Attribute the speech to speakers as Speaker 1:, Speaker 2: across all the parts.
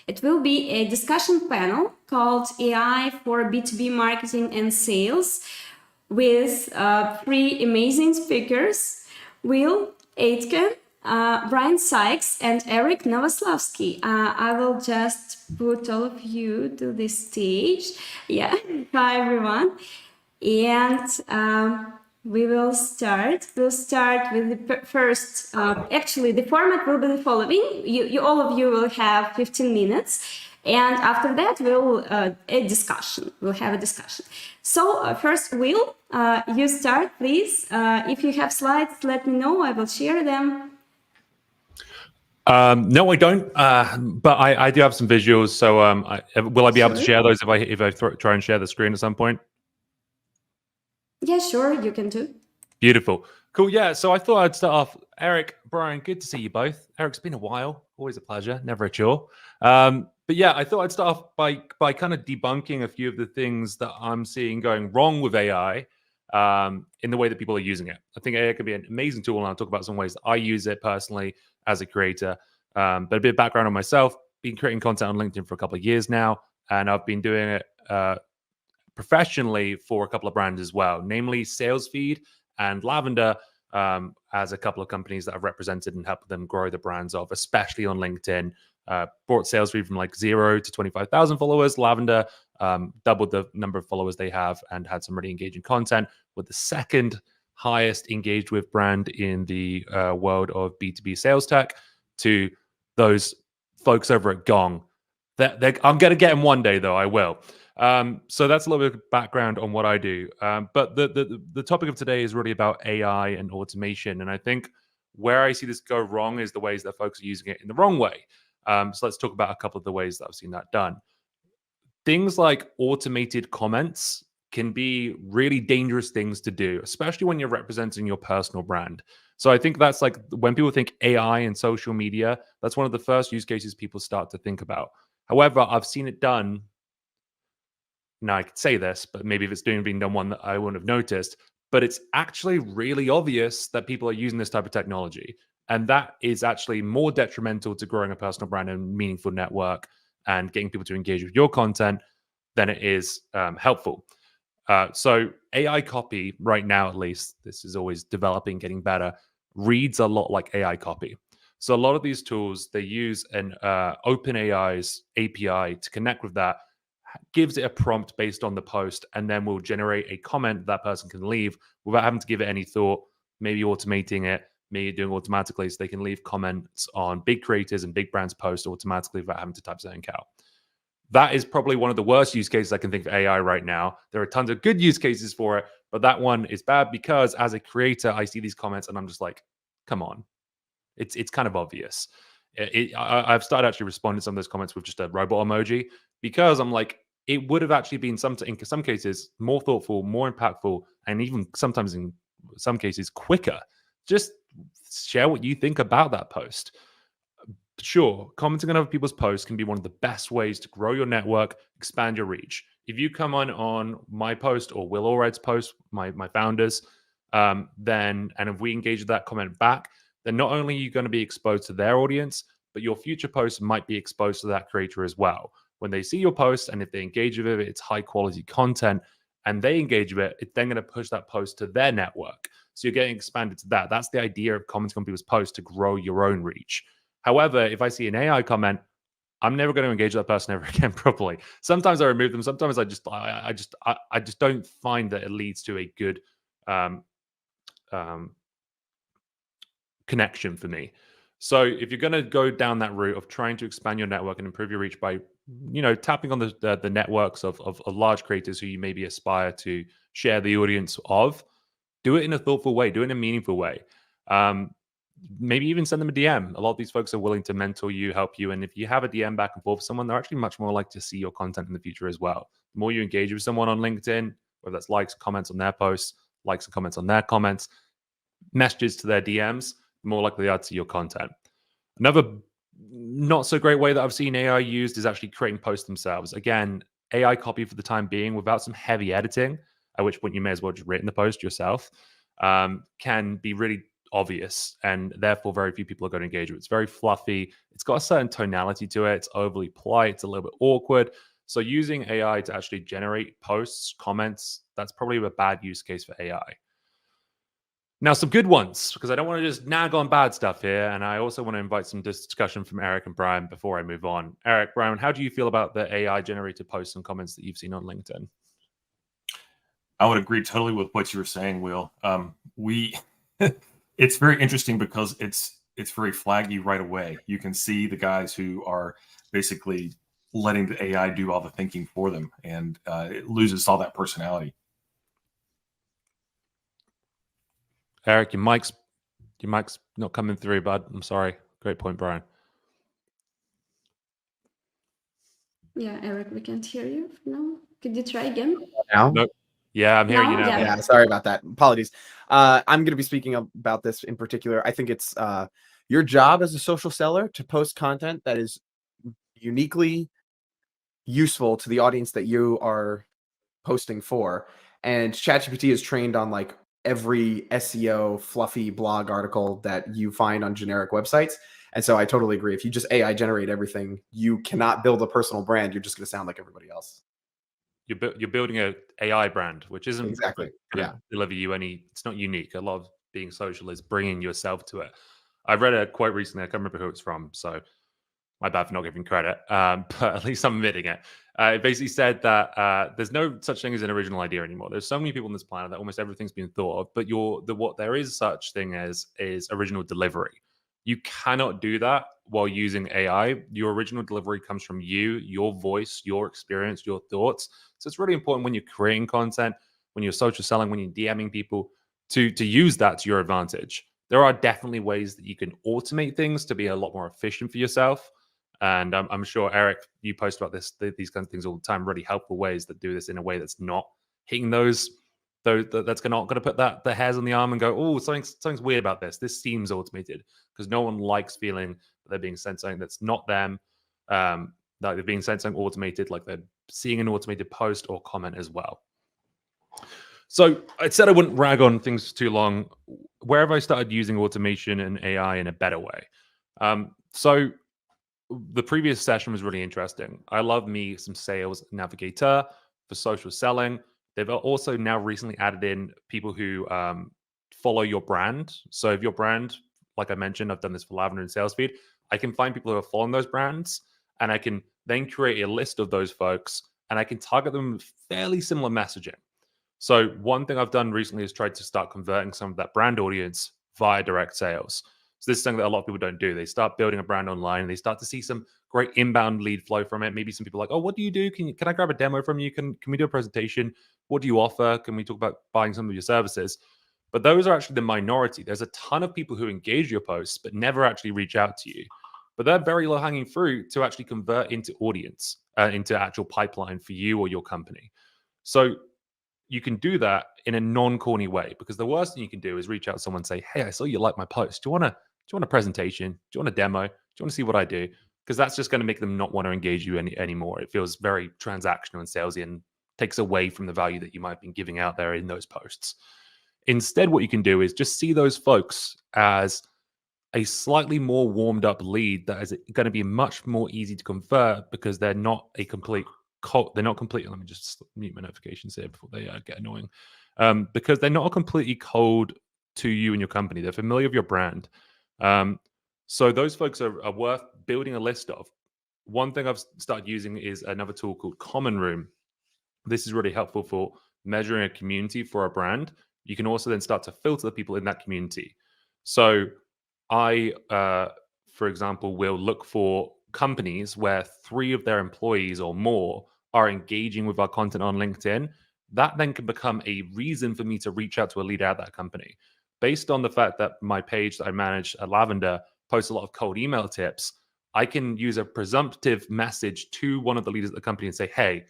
Speaker 1: It will be a discussion panel called AI for B2B marketing and sales with three amazing speakers, Will Aitken, Brian Sykes, and Eric Nowoslawski. I will just put all of you to the stage. Yeah, hi everyone. And we will start. We'll start with the first. Actually, the format will be the following. All of you will have 15 minutes, and after that, we'll a discussion. We'll have a discussion. So first, Will, you start, please. If you have slides, let me know. I will share them.
Speaker 2: No, I don't. But I do have some visuals. So will I be able to share those if I try and share the screen at some point?
Speaker 1: Yeah, sure, you can do.
Speaker 2: Beautiful. Cool. Yeah. So I thought I'd start off. Eric, Brian, good to see you both. Eric, it's been a while. Always a pleasure. Never a chore. But yeah, I thought I'd start off by kind of debunking a few of the things that I'm seeing going wrong with AI in the way that people are using it. I think AI can be an amazing tool, and I'll talk about some ways that I use it personally as a creator. But a bit of background on myself. Been creating content on LinkedIn for a couple of years now, and I've been doing it professionally for a couple of brands as well, namely SalesFeed and Lavender, as a couple of companies that I've represented and helped them grow the brands of, especially on LinkedIn. Brought SalesFeed from like 0 to 25,000 followers. Lavender doubled the number of followers they have and had some really engaging content, with the second highest engaged with brand in the world of B2B sales tech to those folks over at Gong. I'm going to get them one day, though. I will. So that's a little bit of background on what I do. But the topic of today is really about AI and automation. And I think where I see this go wrong is the ways that folks are using it in the wrong way. So let's talk about a couple of the ways that I've seen that done. Things like automated comments can be really dangerous things to do, especially when you're representing your personal brand. So I think that's like when people think AI and social media, that's one of the first use cases people start to think about. However, I've seen it done. Now I could say this, but maybe if it's being done one that I wouldn't have noticed, but it's actually really obvious that people are using this type of technology. And that is actually more detrimental to growing a personal brand and meaningful network and getting people to engage with your content than it is helpful. So AI copy right now, at least, this is always developing, getting better, reads a lot like AI copy. So a lot of these tools, they use an OpenAI's API to connect with that, gives it a prompt based on the post, and then will generate a comment that person can leave without having to give it any thought, maybe automating it, maybe doing automatically, so they can leave comments on big creators and big brands posts automatically without having to type something out. That is probably one of the worst use cases I can think of AI right now. There are tons of good use cases for it, but that one is bad because as a creator, I see these comments and I'm just like, come on. It's kind of obvious. I've started actually responding to some of those comments with just a robot emoji because I'm like, it would have actually been in some cases more thoughtful, more impactful, and even sometimes in some cases quicker. Just share what you think about that post. Sure, commenting on other people's posts can be one of the best ways to grow your network, expand your reach. If you come on my post or Will Allred's post, my founders, then if we engage with that comment back, then not only are you going to be exposed to their audience, but your future posts might be exposed to that creator as well. When they see your post and if they engage with it, it's high quality content and they engage with it, it's then going to push that post to their network. So you're getting expanded to that. That's the idea of commenting on people's posts, to grow your own reach. However, if I see an AI comment, I'm never going to engage with that person ever again properly. Sometimes I remove them. Sometimes I just don't find that it leads to a good connection for me. So if you're going to go down that route of trying to expand your network and improve your reach by, tapping on the networks of large creators who you maybe aspire to share the audience of, do it in a thoughtful way, do it in a meaningful way. Maybe even send them a DM. A lot of these folks are willing to mentor you, help you. And if you have a DM back and forth with someone, they're actually much more likely to see your content in the future as well. The more you engage with someone on LinkedIn, whether that's likes, comments on their posts, likes and comments on their comments, messages to their DMs, the more likely they are to see your content. Another not so great way that I've seen AI used is actually creating posts themselves. Again, AI copy for the time being without some heavy editing, at which point you may as well just write the post yourself, can be really obvious, and therefore very few people are going to engage with it. It's very fluffy. It's got a certain tonality to it. It's overly polite. It's a little bit awkward. So using AI to actually generate posts, comments, that's probably a bad use case for AI. Now, some good ones, because I don't want to just nag on bad stuff here. And I also want to invite some discussion from Eric and Brian before I move on. Eric, Brian, how do you feel about the AI generated posts and comments that you've seen on LinkedIn?
Speaker 3: I would agree totally with what you were saying, Will. It's very interesting because it's very flaggy right away. You can see the guys who are basically letting the AI do all the thinking for them, and it loses all that personality.
Speaker 2: Eric, your mic's not coming through, bud. I'm sorry. Great point, Brian.
Speaker 1: Yeah, Eric, we can't hear you now. Could you try again?
Speaker 4: Now?
Speaker 2: Nope. Yeah, I'm hearing you now.
Speaker 4: Yeah, sorry about that. Apologies. I'm going to be speaking about this in particular. I think it's your job as a social seller to post content that is uniquely useful to the audience that you are posting for. And ChatGPT is trained on like every SEO fluffy blog article that you find on generic websites. And so I totally agree. If you just AI generate everything, you cannot build a personal brand. You're just going to sound like everybody else.
Speaker 2: You're building a AI brand, which isn't
Speaker 4: exactly
Speaker 2: going to deliver you any. It's not unique. A lot of being social is bringing yourself to it. I read a quote recently. I can't remember who it's from, so my bad for not giving credit. But at least I'm admitting it. It basically said that there's no such thing as an original idea anymore. There's so many people on this planet that almost everything's been thought of. But what there is such thing as is original delivery. You cannot do that while using AI. Your original delivery comes from you, your voice, your experience, your thoughts. So it's really important when you're creating content, when you're social selling, when you're DMing people, to use that to your advantage. There are definitely ways that you can automate things to be a lot more efficient for yourself. And I'm sure, Eric, you post about these kinds of things all the time, really helpful ways that do this in a way that's not hitting that's not going to put the hairs on the arm and go, oh, something's weird about this. This seems automated, because no one likes feeling that they're being sent something that's not them, that they're being sent something automated, like they're seeing an automated post or comment as well. So I said I wouldn't rag on things for too long. Where have I started using automation and AI in a better way? So the previous session was really interesting. I love me some Sales Navigator for social selling. They've also now recently added in people who follow your brand. So if your brand, like I mentioned, I've done this for Lavender and Sales Feed, I can find people who are following those brands, and I can then create a list of those folks, and I can target them with fairly similar messaging. So one thing I've done recently is tried to start converting some of that brand audience via direct sales. So this is something that a lot of people don't do. They start building a brand online, and they start to see some great inbound lead flow from it. Maybe some people are like, oh, what do you do? Can I grab a demo from you? Can we do a presentation? What do you offer? Can we talk about buying some of your services? But those are actually the minority. There's a ton of people who engage your posts, but never actually reach out to you. But they're very low hanging fruit to actually convert into audience, into actual pipeline for you or your company. So you can do that in a non-corny way, because the worst thing you can do is reach out to someone and say, hey, I saw you like my post. Do you want a presentation? Do you want a demo? Do you want to see what I do? Because that's just going to make them not want to engage you anymore. It feels very transactional and salesy and takes away from the value that you might have been giving out there in those posts. Instead, what you can do is just see those folks as a slightly more warmed up lead that is going to be much more easy to convert, because they're not a complete they're not completely, let me just mute my notifications here before they get annoying, because they're not completely cold to you and your company. They're familiar with your brand. So those folks are worth building a list of. One thing I've started using is another tool called Common Room. This is really helpful for measuring a community for a brand. You can also then start to filter the people in that community. So I, for example, will look for companies where 3 of their employees or more are engaging with our content on LinkedIn. That then can become a reason for me to reach out to a leader at that company. Based on the fact that my page that I manage at Lavender posts a lot of cold email tips, I can use a presumptive message to one of the leaders at the company and say, hey,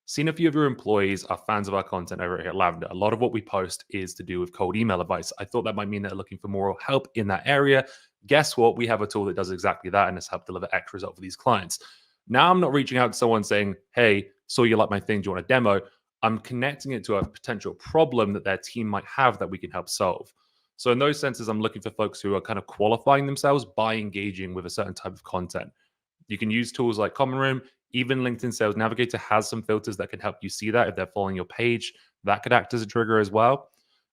Speaker 2: seen a few of your employees are fans of our content over here at Lavender. A lot of what we post is to do with cold email advice. I thought that might mean they're looking for more help in that area. Guess what? We have a tool that does exactly that and has helped deliver X result for these clients. Now I'm not reaching out to someone saying, hey, saw you like my thing, do you want a demo? I'm connecting it to a potential problem that their team might have that we can help solve. So in those senses, I'm looking for folks who are kind of qualifying themselves by engaging with a certain type of content. You can use tools like Common Room. Even LinkedIn Sales Navigator has some filters that can help you see that if they're following your page. That could act as a trigger as well.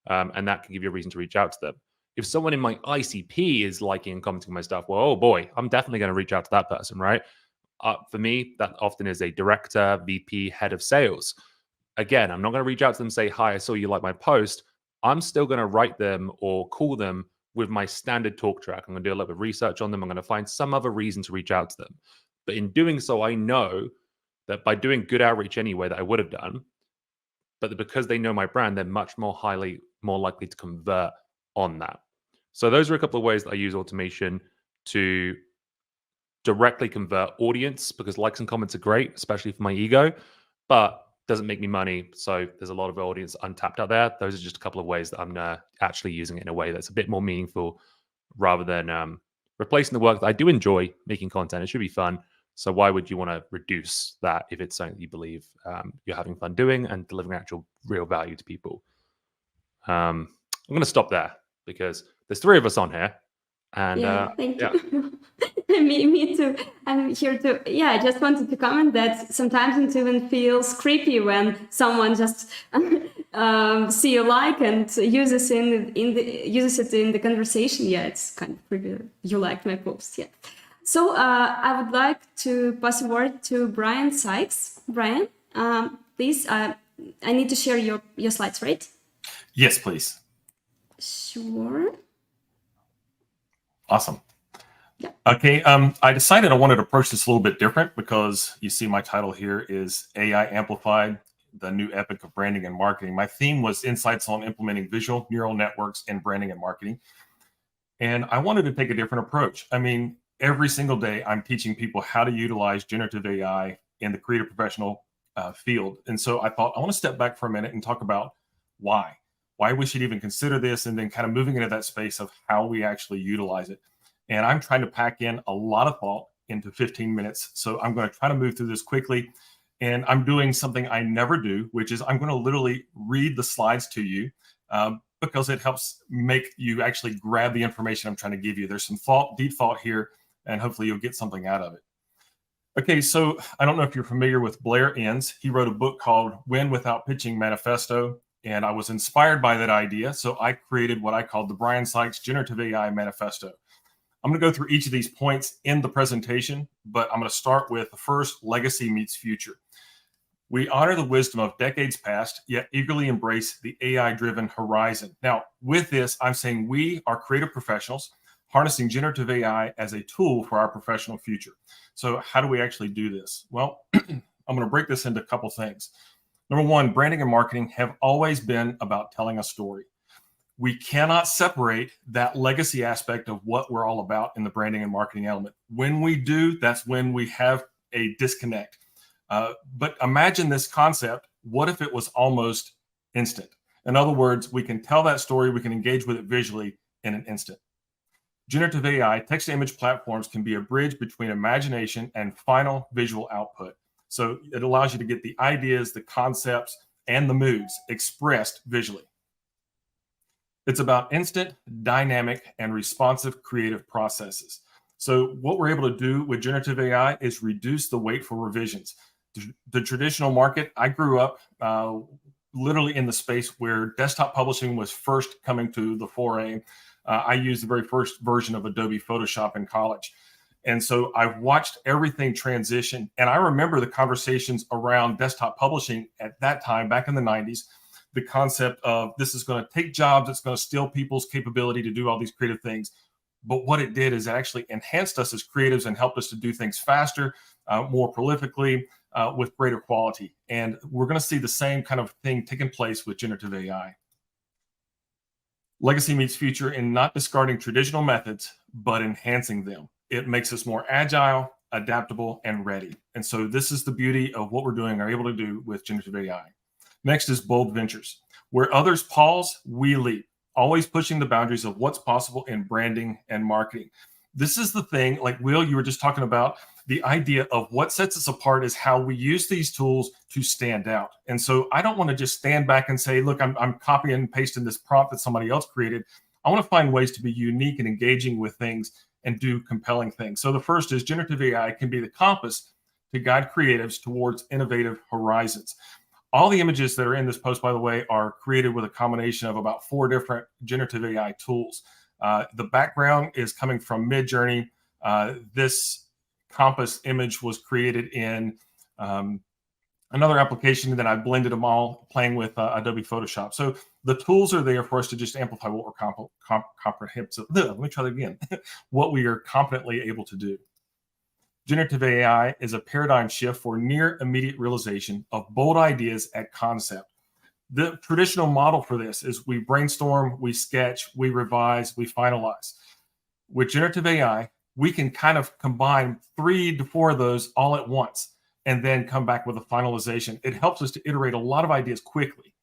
Speaker 2: And that can give you a reason to reach out to them. If someone in my ICP is liking and commenting my stuff, well, oh boy, I'm definitely going to reach out to that person, right? For me, that often is a director, VP, head of sales. Again, I'm not going to reach out to them and say, hi, I saw you like my post. I'm still going to write them or call them with my standard talk track. I'm going to do a little bit of research on them. I'm going to find some other reason to reach out to them. But in doing so, I know that by doing good outreach anyway that I would have done, but because they know my brand, they're much more likely to convert on that. So those are a couple of ways that I use automation to directly convert audience, because likes and comments are great, especially for my ego, but doesn't make me money. So there's a lot of audience untapped out there. Those are just a couple of ways that I'm actually using it in a way that's a bit more meaningful rather than replacing the work that I do enjoy making content. It should be fun. So why would you want to reduce that if it's something that you believe you're having fun doing and delivering actual real value to people? I'm going to stop there because there's 3 of us on here. And
Speaker 1: thank you. Me too. I'm here to. Yeah, I just wanted to comment that sometimes it even feels creepy when someone just see a like and uses it in the conversation. Yeah, it's kind of creepy. You liked my post, yeah. So I would like to pass the word to Brian Sykes. Brian, please. I need to share your slides, right?
Speaker 3: Yes, please.
Speaker 1: Sure.
Speaker 3: Awesome.
Speaker 1: Yeah.
Speaker 3: Okay. I decided I wanted to approach this a little bit different because you see my title here is AI Amplified, the new epic of branding and marketing. My theme was insights on implementing visual neural networks in branding and marketing. And I wanted to take a different approach. I mean, every single day I'm teaching people how to utilize generative AI in the creative professional field. And so I thought I want to step back for a minute and talk about why we should even consider this, and then kind of moving into that space of how we actually utilize it. And I'm trying to pack in a lot of thought into 15 minutes. So I'm going to try to move through this quickly. And I'm doing something I never do, which is I'm going to literally read the slides to you because it helps make you actually grab the information I'm trying to give you. There's some deep thought here, and hopefully you'll get something out of it. Okay, so I don't know if you're familiar with Blair Enns. He wrote a book called Win Without Pitching Manifesto. And I was inspired by that idea. So I created what I called the Brian Sykes Generative AI Manifesto. I'm going to go through each of these points in the presentation, but I'm going to start with the first, legacy meets future. We honor the wisdom of decades past, yet eagerly embrace the AI-driven horizon. Now, with this, I'm saying we are creative professionals harnessing generative AI as a tool for our professional future. So how do we actually do this? Well, I'm going to break this into a couple things. Number one, branding and marketing have always been about telling a story. We cannot separate that legacy aspect of what we're all about in the branding and marketing element. When we do, that's when we have a disconnect. But imagine this concept. What if it was almost instant? In other words, we can tell that story, we can engage with it visually in an instant. Generative AI, text-to-image platforms can be a bridge between imagination and final visual output. So it allows you to get the ideas, the concepts, and the moods expressed visually. It's about instant, dynamic, and responsive creative processes. So what we're able to do with generative AI is reduce the wait for revisions. The traditional market, I grew up literally in the space where desktop publishing was first coming to the foray. I used the very first version of Adobe Photoshop in college. And so I've watched everything transition. And I remember the conversations around desktop publishing at that time, back in the 90s, the concept of this is going to take jobs, it's going to steal people's capability to do all these creative things. But what it did is it actually enhanced us as creatives and helped us to do things faster, more prolifically, with greater quality. And we're going to see the same kind of thing taking place with generative AI. Legacy meets future in not discarding traditional methods, but enhancing them. It makes us more agile, adaptable, and ready. And so this is the beauty of what we're doing, are able to do with generative AI. Next is bold ventures. Where others pause, we leap, always pushing the boundaries of what's possible in branding and marketing. This is the thing, like Will, you were just talking about, the idea of what sets us apart is how we use these tools to stand out. And so I don't want to just stand back and say, look, I'm copying and pasting this prompt that somebody else created. I want to find ways to be unique and engaging with things and do compelling things. So the first is generative AI can be the compass to guide creatives towards innovative horizons. All the images that are in this post, by the way, are created with a combination of about 4 different generative AI tools. The background is coming from Midjourney. This compass image was created in another application, and then I blended them all playing with Adobe Photoshop. So the tools are there for us to just amplify what we're comprehensive. Let me try that again. What we are competently able to do. Generative AI is a paradigm shift for near immediate realization of bold ideas at concept. The traditional model for this is we brainstorm, we sketch, we revise, we finalize. With generative AI, we can kind of combine 3 to 4 of those all at once and then come back with a finalization. It helps us to iterate a lot of ideas quickly.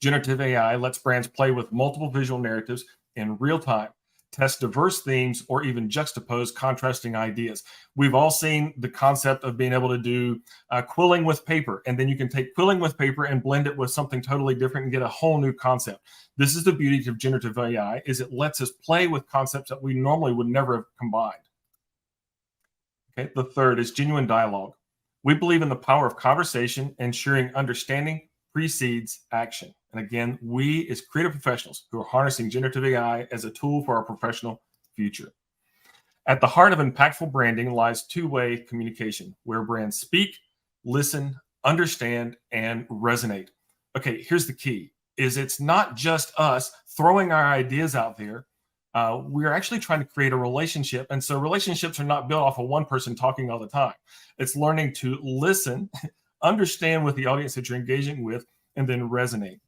Speaker 3: Generative AI lets brands play with multiple visual narratives in real time, test diverse themes, or even juxtapose contrasting ideas. We've all seen the concept of being able to do quilling with paper, and then you can take quilling with paper and blend it with something totally different and get a whole new concept. This is the beauty of generative AI, is it lets us play with concepts that we normally would never have combined. Okay, the third is genuine dialogue. We believe in the power of conversation, ensuring understanding precedes action. And again, we as creative professionals who are harnessing generative AI as a tool for our professional future. At the heart of impactful branding lies two-way communication, where brands speak, listen, understand, and resonate. Okay, here's the key, is it's not just us throwing our ideas out there. We're actually trying to create a relationship. And so relationships are not built off of one person talking all the time. It's learning to listen, understand what the audience that you're engaging with, and then resonate.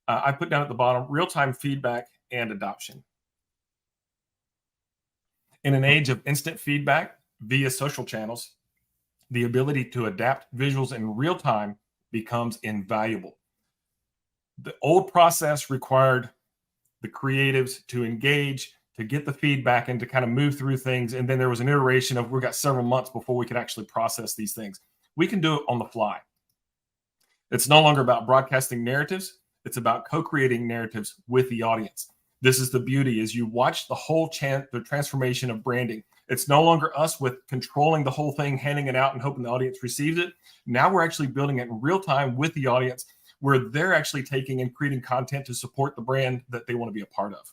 Speaker 3: I put down at the bottom, real-time feedback and adoption. In an age of instant feedback via social channels, the ability to adapt visuals in real time becomes invaluable. The old process required the creatives to engage, to get the feedback, and to kind of move through things. And then there was an iteration of, we've got several months before we could actually process these things. We can do it on the fly. It's no longer about broadcasting narratives. It's about co-creating narratives with the audience. This is the beauty, is you watch the whole the transformation of branding. It's no longer us with controlling the whole thing, handing it out and hoping the audience receives it. Now we're actually building it in real time with the audience, where they're actually taking and creating content to support the brand that they want to be a part of.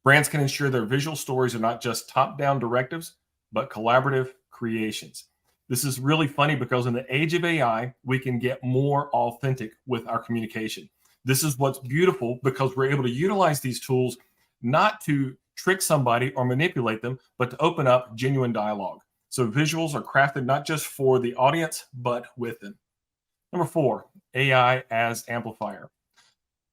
Speaker 3: Brands can ensure their visual stories are not just top-down directives, but collaborative creations. This is really funny because in the age of AI, we can get more authentic with our communication. This is what's beautiful, because we're able to utilize these tools not to trick somebody or manipulate them, but to open up genuine dialogue. So visuals are crafted not just for the audience, but with them. Number 4, AI as amplifier.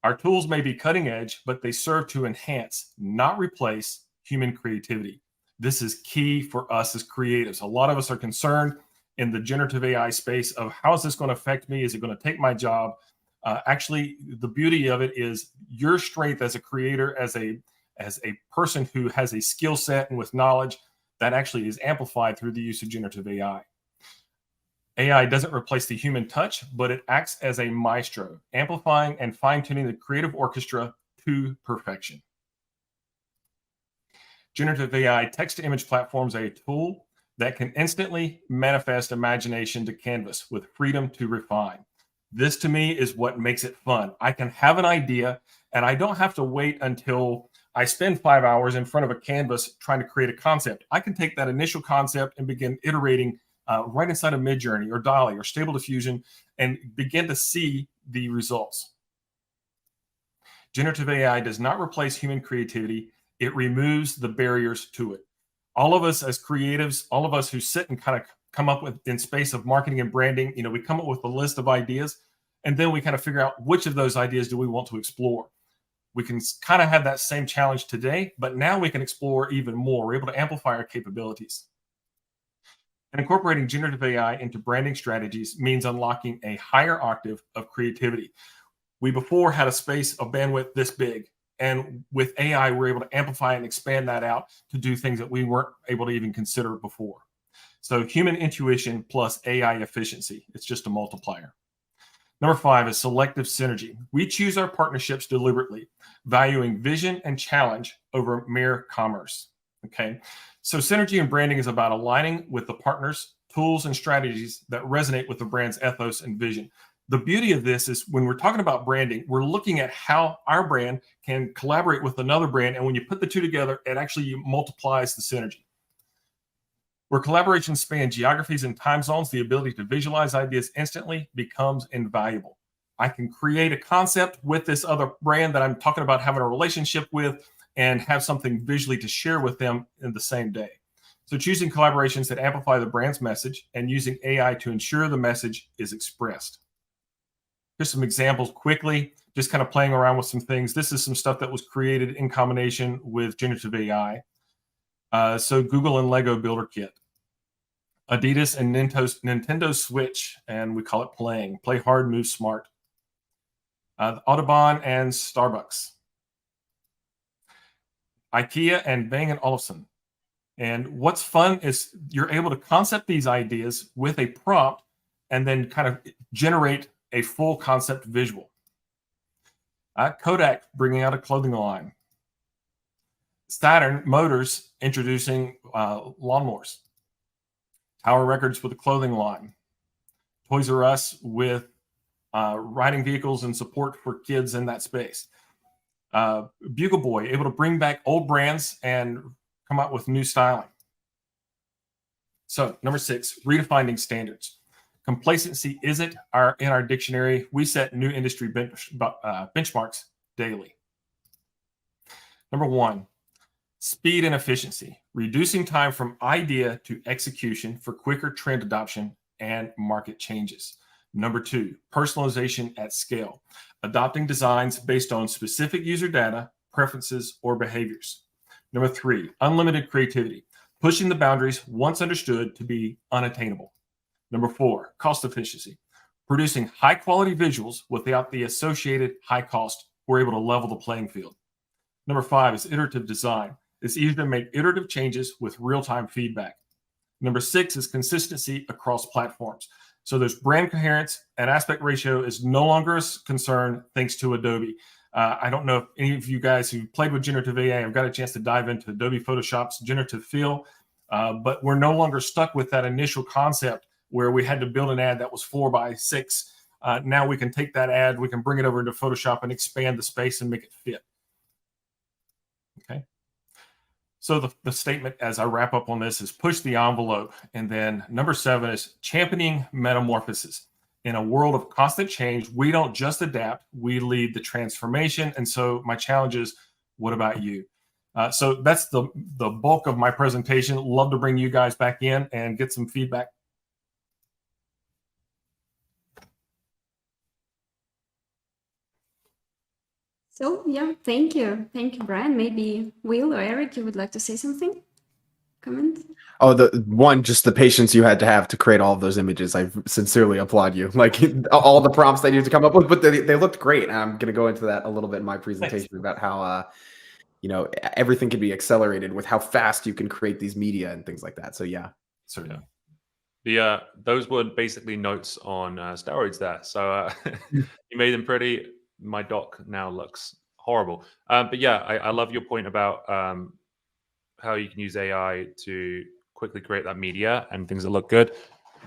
Speaker 3: Our tools may be cutting edge, but they serve to enhance, not replace, human creativity. This is key for us as creatives. A lot of us are concerned in the generative AI space of, how is this going to affect me? Is it going to take my job? Actually, the beauty of it is your strength as a creator, as a person who has a skill set and with knowledge, that actually is amplified through the use of generative AI. AI doesn't replace the human touch, but it acts as a maestro, amplifying and fine-tuning the creative orchestra to perfection. Generative AI text-to-image platforms are a tool that can instantly manifest imagination to canvas with freedom to refine. This, to me, is what makes it fun. I can have an idea, and I don't have to wait until I spend 5 hours in front of a canvas trying to create a concept. I can take that initial concept and begin iterating right inside of Midjourney or DALL-E or Stable Diffusion and begin to see the results. Generative AI does not replace human creativity. It removes the barriers to it. All of us as creatives, all of us who sit and kind of come up with, in space of marketing and branding, we come up with a list of ideas, and then we kind of figure out which of those ideas do we want to explore. We can kind of have that same challenge today, but now we can explore even more. We're able to amplify our capabilities. And incorporating generative AI into branding strategies means unlocking a higher octave of creativity. We before had a space of bandwidth this big, and with AI, we're able to amplify and expand that out to do things that we weren't able to even consider before. So human intuition plus AI efficiency, it's just a multiplier. Number 5 is selective synergy. We choose our partnerships deliberately, valuing vision and challenge over mere commerce. Okay. So synergy and branding is about aligning with the partners, tools, and strategies that resonate with the brand's ethos and vision. The beauty of this is when we're talking about branding, we're looking at how our brand can collaborate with another brand. And when you put the two together, it actually multiplies the synergy. Where collaborations span geographies and time zones, the ability to visualize ideas instantly becomes invaluable. I can create a concept with this other brand that I'm talking about having a relationship with and have something visually to share with them in the same day. So choosing collaborations that amplify the brand's message and using AI to ensure the message is expressed. Here's some examples quickly, just kind of playing around with some things. This is some stuff that was created in combination with generative AI. So Google and Lego Builder Kit. Adidas and Nintendo Switch, and we call it playing. Play hard, move smart. Audubon and Starbucks. IKEA and Bang & Olufsen. And what's fun is you're able to concept these ideas with a prompt and then kind of generate a full concept visual. Kodak bringing out a clothing line. Saturn Motors introducing lawnmowers. Tower Records with a clothing line. Toys R Us with riding vehicles and support for kids in that space. Bugle Boy able to bring back old brands and come out with new styling. So number 6, redefining standards. Complacency isn't in our dictionary. We set new industry benchmarks daily. Number 1, speed and efficiency, reducing time from idea to execution for quicker trend adoption and market changes. Number 2, personalization at scale, adopting designs based on specific user data, preferences, or behaviors. Number 3, unlimited creativity, pushing the boundaries once understood to be unattainable. Number 4, cost efficiency, producing high quality visuals without the associated high cost. We're able to level the playing field. Number 5 is iterative design. It's easier to make iterative changes with real-time feedback. Number 6 is consistency across platforms. So there's brand coherence, and aspect ratio is no longer a concern thanks to Adobe. I don't know if any of you guys who played with generative AI have got a chance to dive into Adobe Photoshop's generative feel, but we're no longer stuck with that initial concept where we had to build an ad that was 4x6. Now we can take that ad, we can bring it over into Photoshop and expand the space and make it fit. Okay. So the statement as I wrap up on this is push the envelope. And then number 7 is championing metamorphosis. In a world of constant change, we don't just adapt, we lead the transformation. And so my challenge is, what about you? So that's the bulk of my presentation. Love to bring you guys back in and get some feedback.
Speaker 1: So yeah, thank you, Brian. Maybe Will or Eric, you would like to say something? Comment?
Speaker 4: Oh, just the patience you had to have to create all of those images. I sincerely applaud you. Like all the prompts that you had to come up with, but they looked great. And I'm going to go into that a little bit in my presentation. Thanks. About how everything can be accelerated with how fast you can create these media and things like that. So yeah,
Speaker 2: certainly. Yeah. Those were basically notes on steroids there. So you made them pretty. My doc now looks horrible. But yeah, I love your point about how you can use AI to quickly create that media and things that look good.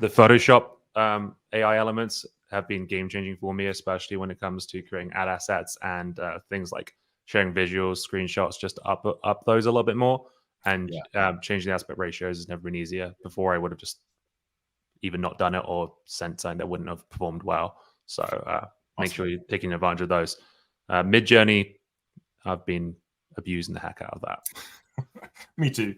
Speaker 2: The Photoshop AI elements have been game-changing for me, especially when it comes to creating ad assets and things like sharing visuals, screenshots, just to up those a little bit more. And changing the aspect ratios has never been easier. Before, I would have just either not done it or sent something that wouldn't have performed well. So make sure you're taking advantage of those. Mid-Journey, I've been abusing the heck out of that.
Speaker 3: Me too.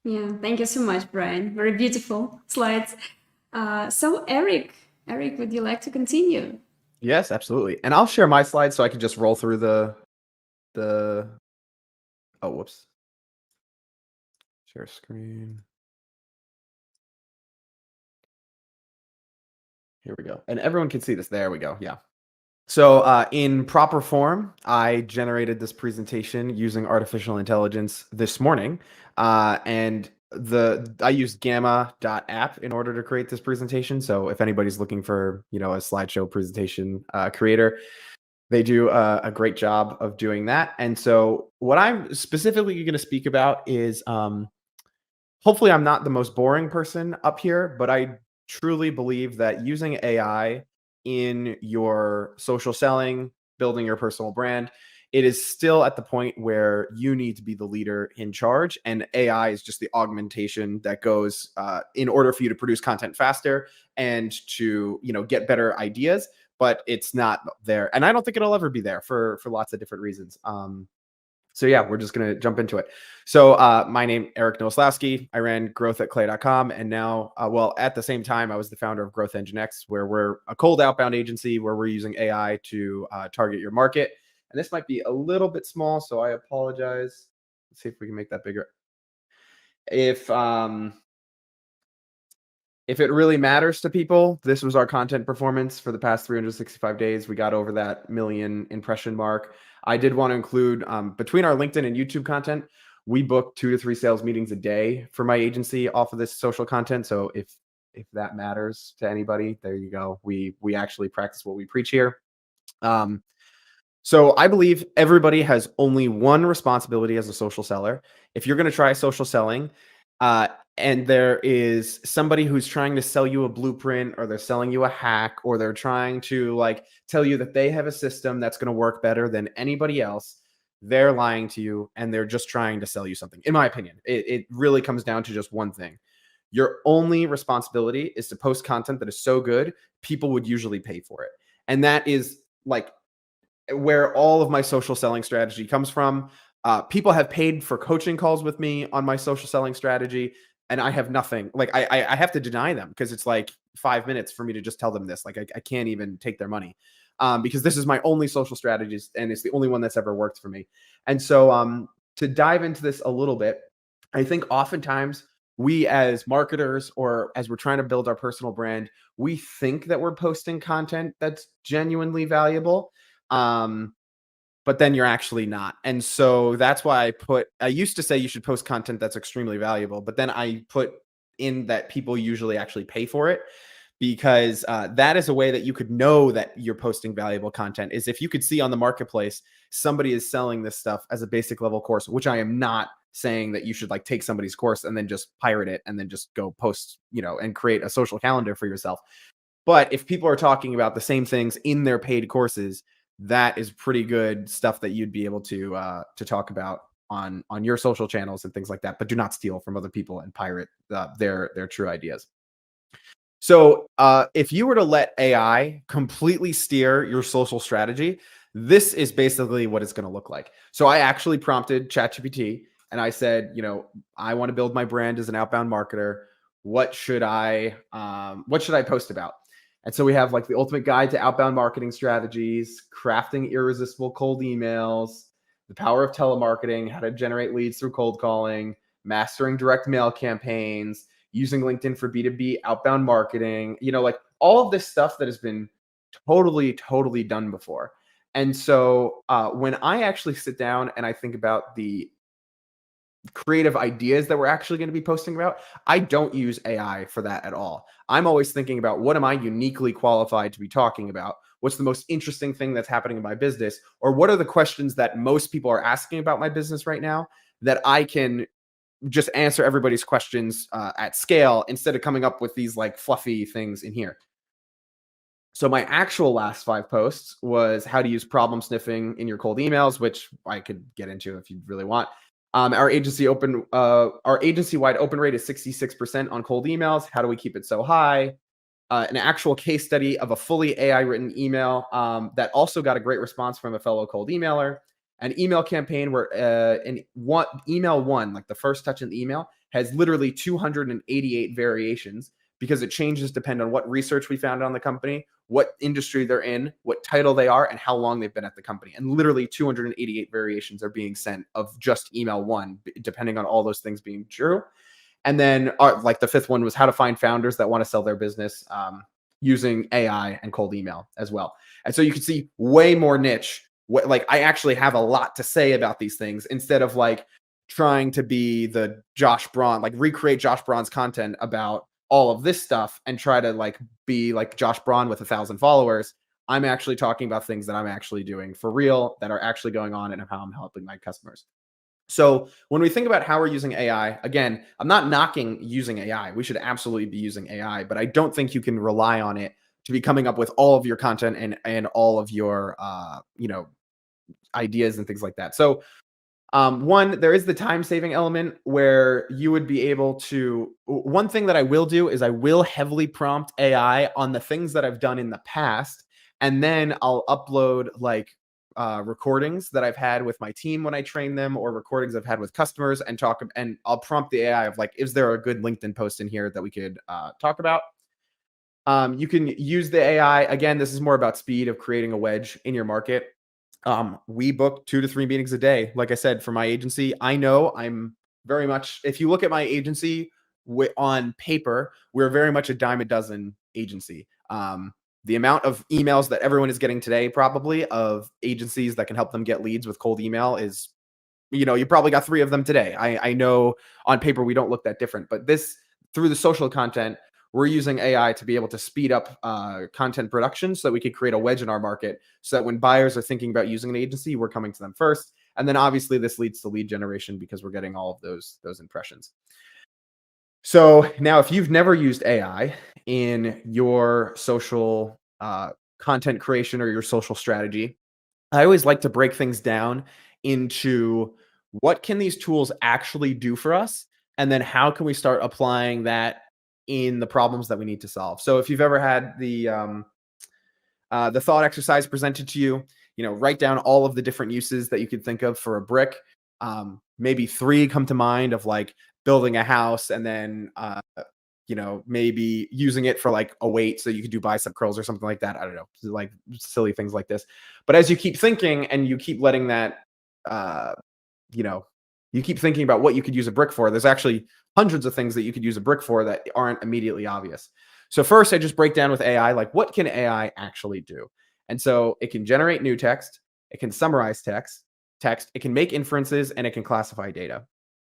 Speaker 1: Yeah, thank you so much, Brian. Very beautiful slides. So Eric, would you like to continue?
Speaker 4: Yes, absolutely. And I'll share my slides so I can just roll through the oh, whoops. Share screen. Here we go. And everyone can see this. There we go. Yeah. So in proper form, I generated this presentation using artificial intelligence this morning. And I used gamma.app in order to create this presentation. So if anybody's looking for, a slideshow presentation creator, they do a great job of doing that. And so what I'm specifically going to speak about is, hopefully I'm not the most boring person up here, but I truly believe that using AI in your social selling, building your personal brand, it is still at the point where you need to be the leader in charge, and AI is just the augmentation that goes in order for you to produce content faster and to get better ideas. But it's not there, and I don't think it'll ever be there for lots of different reasons. So yeah, we're just going to jump into it. So my name, Eric Nowoslawski. I ran growth at clay.com. And now, at the same time, I was the founder of Growth Engine X, where we're a cold outbound agency where we're using AI to target your market. And this might be a little bit small, so I apologize. Let's see if we can make that bigger. If it really matters to people, this was our content performance for the past 365 days. We got over that 1 million impression mark. I did want to include, between our LinkedIn and YouTube content, we book 2 to 3 sales meetings a day for my agency off of this social content. So if that matters to anybody, there you go. We actually practice what we preach here. So I believe everybody has only one responsibility as a social seller. If you're going to try social selling, and there is somebody who's trying to sell you a blueprint, or they're selling you a hack, or they're trying to tell you that they have a system that's going to work better than anybody else, they're lying to you, and they're just trying to sell you something. In my opinion, it really comes down to just one thing. Your only responsibility is to post content that is so good, people would usually pay for it. And that is where all of my social selling strategy comes from. People have paid for coaching calls with me on my social selling strategy, and I have nothing. I have to deny them because it's 5 minutes for me to just tell them this. I can't even take their money because this is my only social strategies, and it's the only one that's ever worked for me. And so to dive into this a little bit, I think oftentimes we as marketers, or as we're trying to build our personal brand, we think that we're posting content that's genuinely valuable. But then you're actually not. And so that's why I used to say you should post content that's extremely valuable, but then I put in that people usually actually pay for it, because that is a way that you could know that you're posting valuable content, is if you could see on the marketplace, somebody is selling this stuff as a basic level course, which I am not saying that you should take somebody's course and then just pirate it and then just go post, and create a social calendar for yourself. But if people are talking about the same things in their paid courses, that is pretty good stuff that you'd be able to talk about on your social channels and things like that. But do not steal from other people and pirate their true ideas. So if you were to let AI completely steer your social strategy, this is basically what it's going to look like. So I actually prompted ChatGPT and I said, I want to build my brand as an outbound marketer. What should I post about? And so we have the ultimate guide to outbound marketing strategies, crafting irresistible cold emails, the power of telemarketing, how to generate leads through cold calling, mastering direct mail campaigns, using LinkedIn for B2B outbound marketing, all of this stuff that has been totally done before. And so when I actually sit down and I think about the creative ideas that we're actually going to be posting about, I don't use AI for that at all. I'm always thinking about, what am I uniquely qualified to be talking about? What's the most interesting thing that's happening in my business? Or what are the questions that most people are asking about my business right now that I can just answer everybody's questions at scale, instead of coming up with these fluffy things in here. So my actual last 5 posts was how to use problem sniffing in your cold emails, which I could get into if you really want. Our agency-wide open rate is 66% on cold emails. How do we keep it so high? An actual case study of a fully AI written email that also got a great response from a fellow cold emailer. An email campaign where email one, the first touch in the email, has literally 288 variations, because it changes depending on what research we found on the company, what industry they're in, what title they are, and how long they've been at the company. And literally 288 variations are being sent of just email one, depending on all those things being true. And then the 5th one was how to find founders that want to sell their business using AI and cold email as well. And so you can see way more niche. I actually have a lot to say about these things, instead of trying to be the Josh Braun, like recreate Josh Braun's content about all of this stuff and try to like be like Josh Braun with 1,000 followers. I'm actually talking about things that I'm actually doing for real, that are actually going on, and how I'm helping my customers. So when we think about how we're using AI, again, I'm not knocking using AI. We should absolutely be using AI, but I don't think you can rely on it to be coming up with all of your content and all of your ideas and things like that. So one, there is the time saving element where you would be able to. One thing that I will do is I will heavily prompt AI on the things that I've done in the past, and then I'll upload like recordings that I've had with my team when I train them, or recordings I've had with customers, and I'll prompt the AI of like, is there a good LinkedIn post in here that we could talk about? You can use the AI. Again, this is more about speed of creating a wedge in your market. We book 2 to 3 meetings a day. Like I said, for my agency, I know I'm very much, if you look at my agency on paper, we're very much a dime a dozen agency. The amount of emails that everyone is getting today, probably, of agencies that can help them get leads with cold email is, you probably got 3 of them today. I know on paper we don't look that different, but through the social content, we're using AI to be able to speed up content production so that we could create a wedge in our market, so that when buyers are thinking about using an agency, we're coming to them first. And then obviously this leads to lead generation because we're getting all of those impressions. So now, if you've never used AI in your social content creation or your social strategy, I always like to break things down into what can these tools actually do for us, and then how can we start applying that in the problems that we need to solve. So if you've ever had the thought exercise presented to you, write down all of the different uses that you could think of for a brick. Maybe 3 come to mind of like building a house, and then maybe using it for like a weight, so you could do bicep curls or something like that. I don't know, like silly things like this. But as you keep thinking and you keep letting that, you keep thinking about what you could use a brick for, there's actually hundreds of things that you could use a brick for that aren't immediately obvious. So first, I just break down with AI, like, what can AI actually do? And so it can generate new text, it can summarize text, it can make inferences, and it can classify data.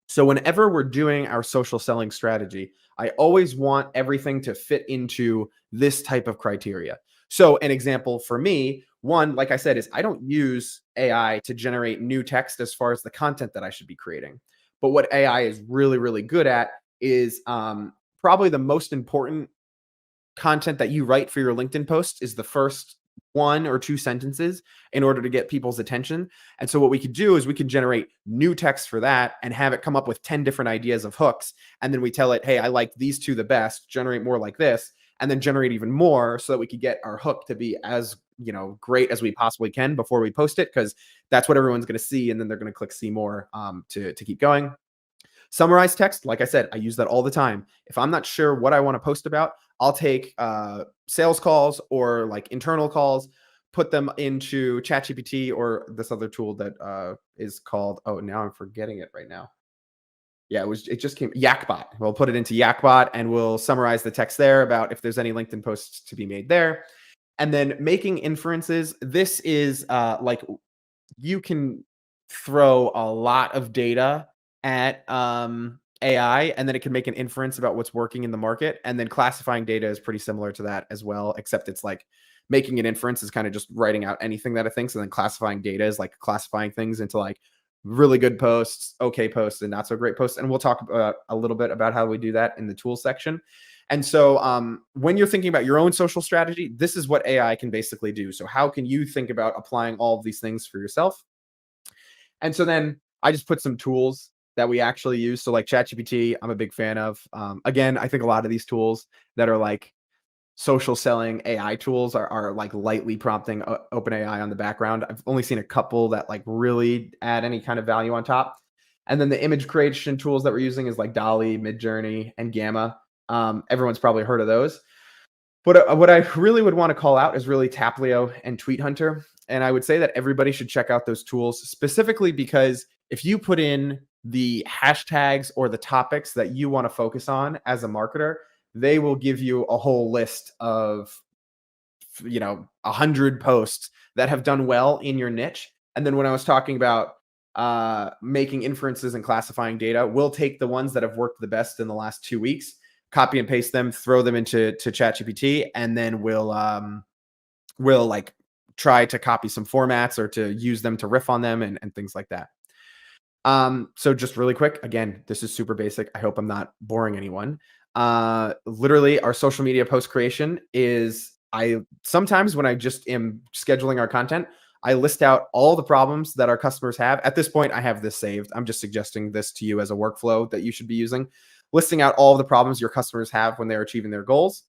Speaker 4: So whenever we're doing our social selling strategy, I always want everything to fit into this type of criteria. So an example for me, one, like I said, is I don't use AI to generate new text as far as the content that I should be creating. But what AI is really, really good at is probably the most important content that you write for your LinkedIn post is the first 1 or 2 sentences in order to get people's attention. And so what we could do is we could generate new text for that and have it come up with 10 different ideas of hooks. And then we tell it, hey, I like these 2 the best, generate more like this, and then generate even more so that we could get our hook to be as great as we possibly can before we post it, because that's what everyone's going to see. And then they're going to click see more to keep going. Summarize text, like I said, I use that all the time. If I'm not sure what I want to post about, I'll take sales calls or like internal calls, put them into ChatGPT or this other tool that is called, oh, now I'm forgetting it right now. Yeah, it just came, Yakbot. We'll put it into Yakbot and we'll summarize the text there about if there's any LinkedIn posts to be made there. And then making inferences. This is like, you can throw a lot of data at AI, and then it can make an inference about what's working in the market. And then classifying data is pretty similar to that as well, except it's like making an inference is kind of just writing out anything that it thinks, and then classifying data is like classifying things into like really good posts, okay posts, and not so great posts. And we'll talk about a little bit about how we do that in the tools section. And so when you're thinking about your own social strategy, this is what AI can basically do. So how can you think about applying all of these things for yourself? And so then I just put some tools that we actually use. So like ChatGPT, I'm a big fan of. Again, I think a lot of these tools that are like social selling AI tools are like lightly prompting OpenAI on the background. I've only seen a couple that like really add any kind of value on top. And then the image creation tools that we're using is like DALL-E, Midjourney, and Gamma. Everyone's probably heard of those. But what I really would want to call out is really Taplio and Tweet Hunter. And I would say that everybody should check out those tools, specifically because if you put in the hashtags or the topics that you want to focus on as a marketer, they will give you a whole list of 100 posts that have done well in your niche. And then when I was talking about making inferences and classifying data. We'll take the ones that have worked the best in the last 2 weeks, copy and paste them, throw them into ChatGPT, and then we'll like try to copy some formats or to use them to riff on them and things like that. So just really quick, again, this is super basic. I hope I'm not boring anyone. Literally our social media post creation is, sometimes when I just am scheduling our content, I list out all the problems that our customers have. At this point, I have this saved. I'm just suggesting this to you as a workflow that you should be using, listing out all of the problems your customers have when they're achieving their goals.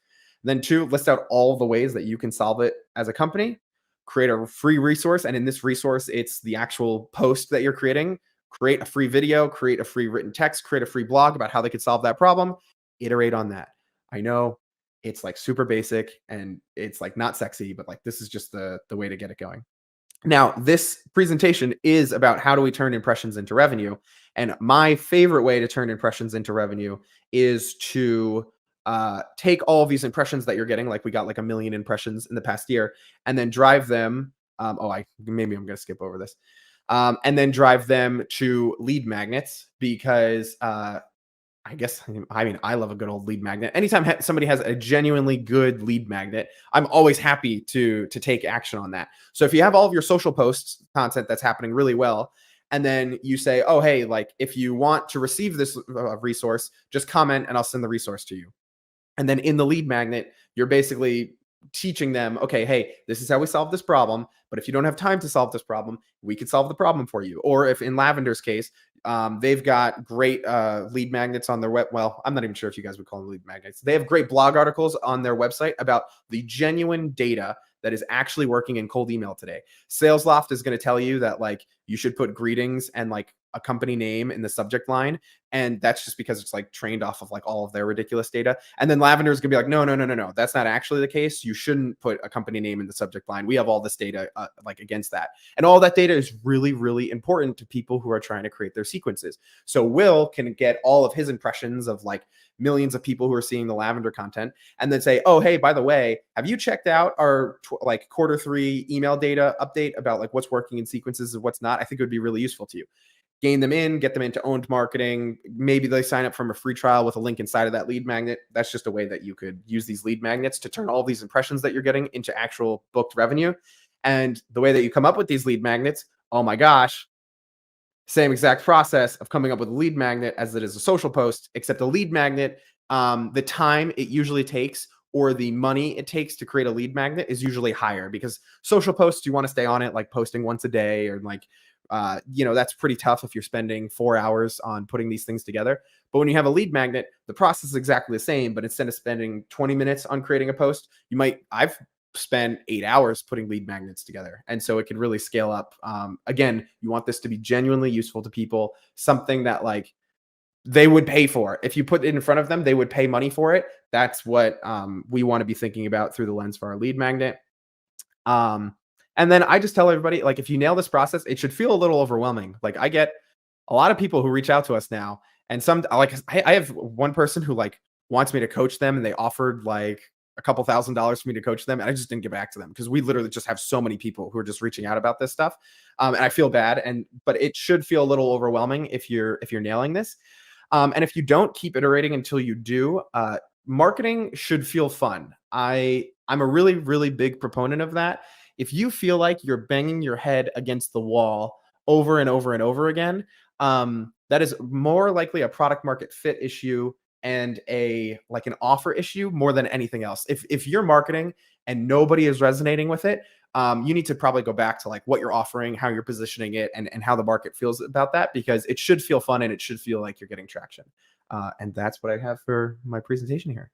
Speaker 4: Then 2, list out all the ways that you can solve it as a company, create a free resource. And in this resource, it's the actual post that you're creating. Create a free video, create a free written text, create a free blog about how they could solve that problem, iterate on that. I know it's like super basic and it's like not sexy, but like this is just the way to get it going. Now, this presentation is about how do we turn impressions into revenue. And my favorite way to turn impressions into revenue is to take all of these impressions that you're getting, like we got like 1 million impressions in the past year, and then drive them. Maybe I'm going to skip over this. And then drive them to lead magnets because I love a good old lead magnet. Anytime somebody has a genuinely good lead magnet, I'm always happy to take action on that. So if you have all of your social posts content that's happening really well, and then you say, oh, hey, like if you want to receive this resource, just comment and I'll send the resource to you. And then in the lead magnet, you're basically teaching them, okay, hey, this is how we solve this problem. But if you don't have time to solve this problem, we could solve the problem for you. Or if in Lavender's case, they've got great lead magnets on their web. Well, I'm not even sure if you guys would call them lead magnets. They have great blog articles on their website about the genuine data that is actually working in cold email today. SalesLoft is going to tell you that like you should put greetings and like a company name in the subject line. And that's just because it's like trained off of like all of their ridiculous data. And then Lavender is gonna be like, no. That's not actually the case. You shouldn't put a company name in the subject line. We have all this data like against that. And all that data is really, really important to people who are trying to create their sequences. So Will can get all of his impressions of like millions of people who are seeing the Lavender content and then say, oh, hey, by the way, have you checked out our like Q3 email data update about like what's working in sequences and what's not? I think it would be really useful to you. Gain them in, get them into owned marketing. Maybe they sign up from a free trial with a link inside of that lead magnet. That's just a way that you could use these lead magnets to turn all these impressions that you're getting into actual booked revenue. And the way that you come up with these lead magnets, oh my gosh, same exact process of coming up with a lead magnet as it is a social post, except a lead magnet, the time it usually takes or the money it takes to create a lead magnet is usually higher because social posts, you want to stay on it, like posting once a day or like, that's pretty tough if you're spending 4 hours on putting these things together. But when you have a lead magnet, the process is exactly the same, but instead of spending 20 minutes on creating a post, I've spent 8 hours putting lead magnets together. And so it can really scale up. Again, you want this to be genuinely useful to people, something that like they would pay for. If you put it in front of them, they would pay money for it. That's what we want to be thinking about through the lens for our lead magnet. And then I just tell everybody, like, if you nail this process, it should feel a little overwhelming. Like I get a lot of people who reach out to us now and I have one person who like wants me to coach them and they offered like a couple $1,000s for me to coach them. And I just didn't get back to them because we literally just have so many people who are just reaching out about this stuff. And I feel bad. But it should feel a little overwhelming if you're nailing this. And if you don't, keep iterating until you do. Marketing should feel fun. I'm a really, really big proponent of that. If you feel like you're banging your head against the wall over and over and over again, that is more likely a product market fit issue and an offer issue more than anything else. If you're marketing and nobody is resonating with it, you need to probably go back to like what you're offering, how you're positioning it, and how the market feels about that, because it should feel fun and it should feel like you're getting traction. And that's what I have for my presentation here.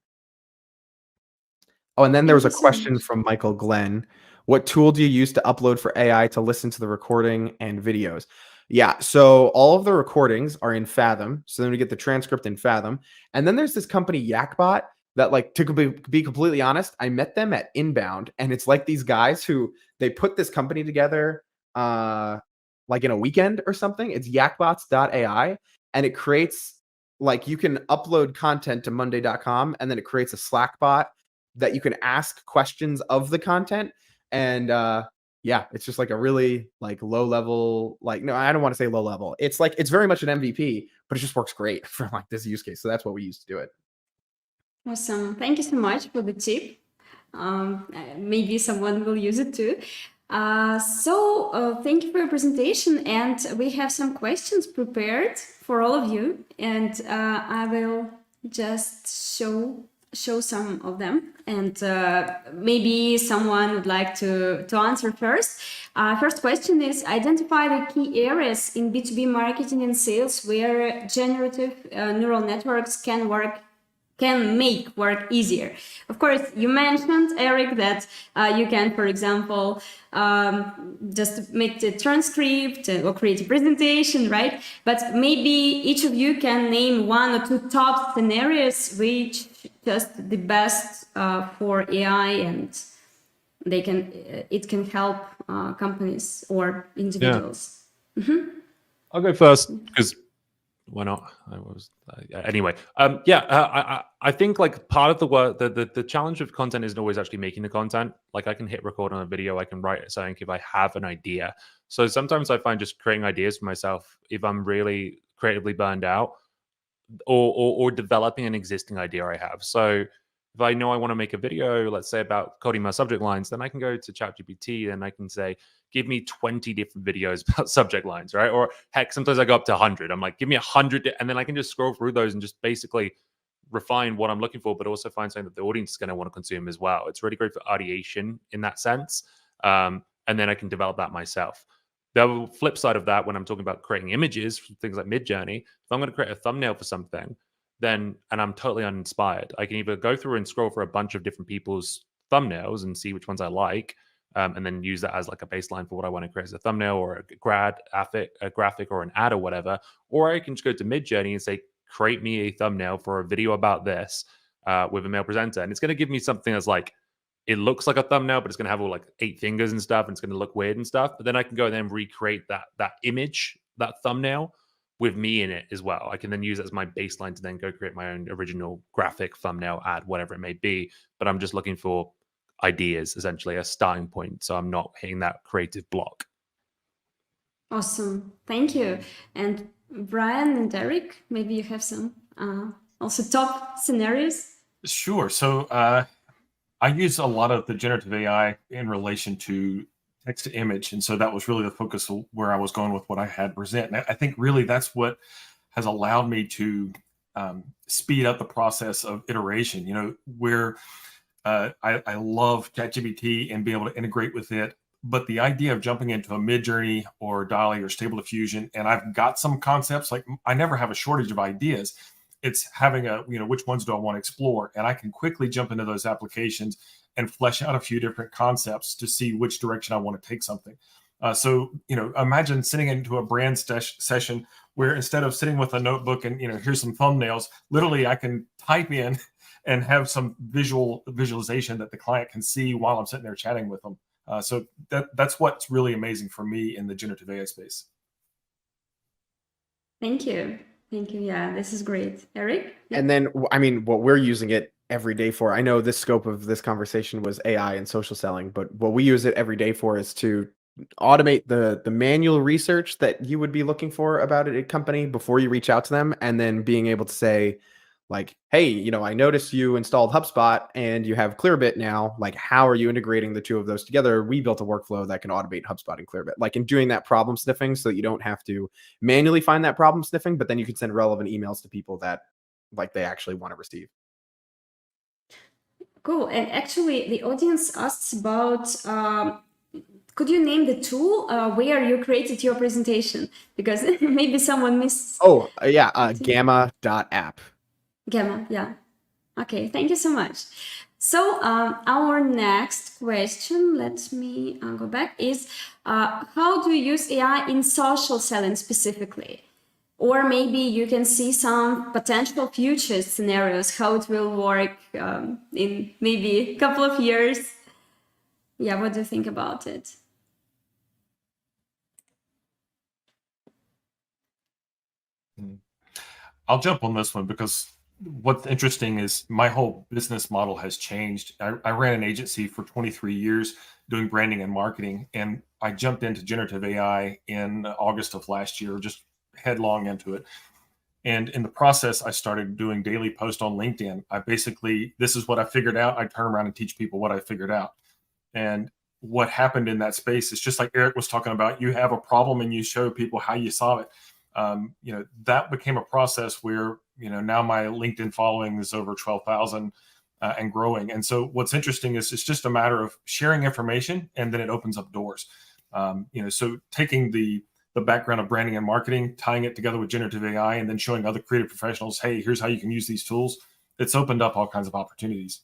Speaker 4: Oh, and then there was a question from Michael Glenn. What tool do you use to upload for AI to listen to the recording and videos? Yeah, so all of the recordings are in Fathom. So then we get the transcript in Fathom. And then there's this company, Yakbot, that like, to be completely honest, I met them at Inbound. And it's like these guys who, they put this company together like in a weekend or something. It's yakbots.ai. And it creates, like, you can upload content to monday.com and then it creates a Slack bot that you can ask questions of the content. And yeah, it's just like a really like low level, like, no, I don't want to say low level. It's like, it's very much an MVP, but it just works great for like this use case. So that's what we use to do it.
Speaker 1: Awesome. Thank you so much for the tip. Maybe someone will use it too. Thank you for your presentation, and we have some questions prepared for all of you, and I will just show some of them, and maybe someone would like to answer first. First question is, identify the key areas in B2B marketing and sales where generative neural networks can make work easier. Of course, you mentioned, Eric, that you can, for example, just make the transcript or create a presentation, right? But maybe each of you can name one or two top scenarios which just the best for AI, and it can help companies or individuals.
Speaker 2: Yeah. Mm-hmm. I'll go first because why not? Anyway. I think like part of the work, the challenge of content isn't always actually making the content. Like I can hit record on a video, I can write something if I have an idea. So sometimes I find just creating ideas for myself, if I'm really creatively burned out, or developing an existing idea I have. So if I know I want to make a video, let's say about coding my subject lines, then I can go to ChatGPT and I can say, give me 20 different videos about subject lines, right? Or heck, sometimes I go up to 100. I'm like, give me 100, and then I can just scroll through those and just basically refine what I'm looking for, but also find something that the audience is going to want to consume as well. It's really great for ideation in that sense. And then I can develop that myself. The flip side of that, when I'm talking about creating images, things like Midjourney, if I'm going to create a thumbnail for something, then, and I'm totally uninspired, I can either go through and scroll for a bunch of different people's thumbnails and see which ones I like, and then use that as like a baseline for what I want to create as a thumbnail or a graphic or an ad or whatever. Or I can just go to Midjourney and say, create me a thumbnail for a video about this with a male presenter. And it's going to give me something that's like, it looks like a thumbnail, but it's going to have all like 8 fingers and stuff, and it's going to look weird and stuff. But then I can go and then recreate that image, that thumbnail, with me in it as well. I can then use it as my baseline to then go create my own original graphic, thumbnail, ad, whatever it may be. But I'm just looking for ideas, essentially a starting point, so I'm not hitting that creative block.
Speaker 1: Awesome, thank you. And Brian and Derek, maybe you have some also top scenarios.
Speaker 3: Sure. So I use a lot of the generative AI in relation to text to image, and so that was really the focus of where I was going with what I had present. And I think really that's what has allowed me to speed up the process of iteration. You know, where I love ChatGPT and being able to integrate with it, but the idea of jumping into a Midjourney or DALL-E or Stable Diffusion, and I've got some concepts, like I never have a shortage of ideas. It's having which ones do I want to explore? And I can quickly jump into those applications and flesh out a few different concepts to see which direction I want to take something. So, imagine sitting into a brand session where instead of sitting with a notebook and, here's some thumbnails, literally I can type in and have some visualization that the client can see while I'm sitting there chatting with them. So that's what's really amazing for me in the generative AI space.
Speaker 1: Thank you. Thank you. Yeah, this is great. Eric?
Speaker 4: And then, I mean, what we're using it every day for, I know this scope of this conversation was AI and social selling, but what we use it every day for is to automate the manual research that you would be looking for about a company before you reach out to them. And then being able to say, like, hey, I noticed you installed HubSpot and you have Clearbit now. Like, how are you integrating the two of those together? We built a workflow that can automate HubSpot and Clearbit, like in doing that problem sniffing so that you don't have to manually find that problem sniffing, but then you can send relevant emails to people that like they actually want to receive.
Speaker 1: Cool. And actually the audience asks about, could you name the tool where you created your presentation? Because maybe someone missed.
Speaker 4: Oh, yeah. Gamma.app.
Speaker 1: Gamma, yeah. Okay, thank you so much. So our next question, let me go back, is how do you use AI in social selling specifically? Or maybe you can see some potential future scenarios, how it will work in maybe a couple of years. Yeah, what do you think about it?
Speaker 3: I'll jump on this one because what's interesting is my whole business model has changed. I ran an agency for 23 years doing branding and marketing. And I jumped into generative AI in August of last year, just headlong into it. And in the process, I started doing daily posts on LinkedIn. I basically, this is what I figured out. I turn around and teach people what I figured out. And what happened in that space is just like Eric was talking about, you have a problem and you show people how you solve it. That became a process where, now my LinkedIn following is over 12,000 and growing. And so what's interesting is it's just a matter of sharing information, and then it opens up doors. So taking the background of branding and marketing, tying it together with generative AI, and then showing other creative professionals, hey, here's how you can use these tools. It's opened up all kinds of opportunities.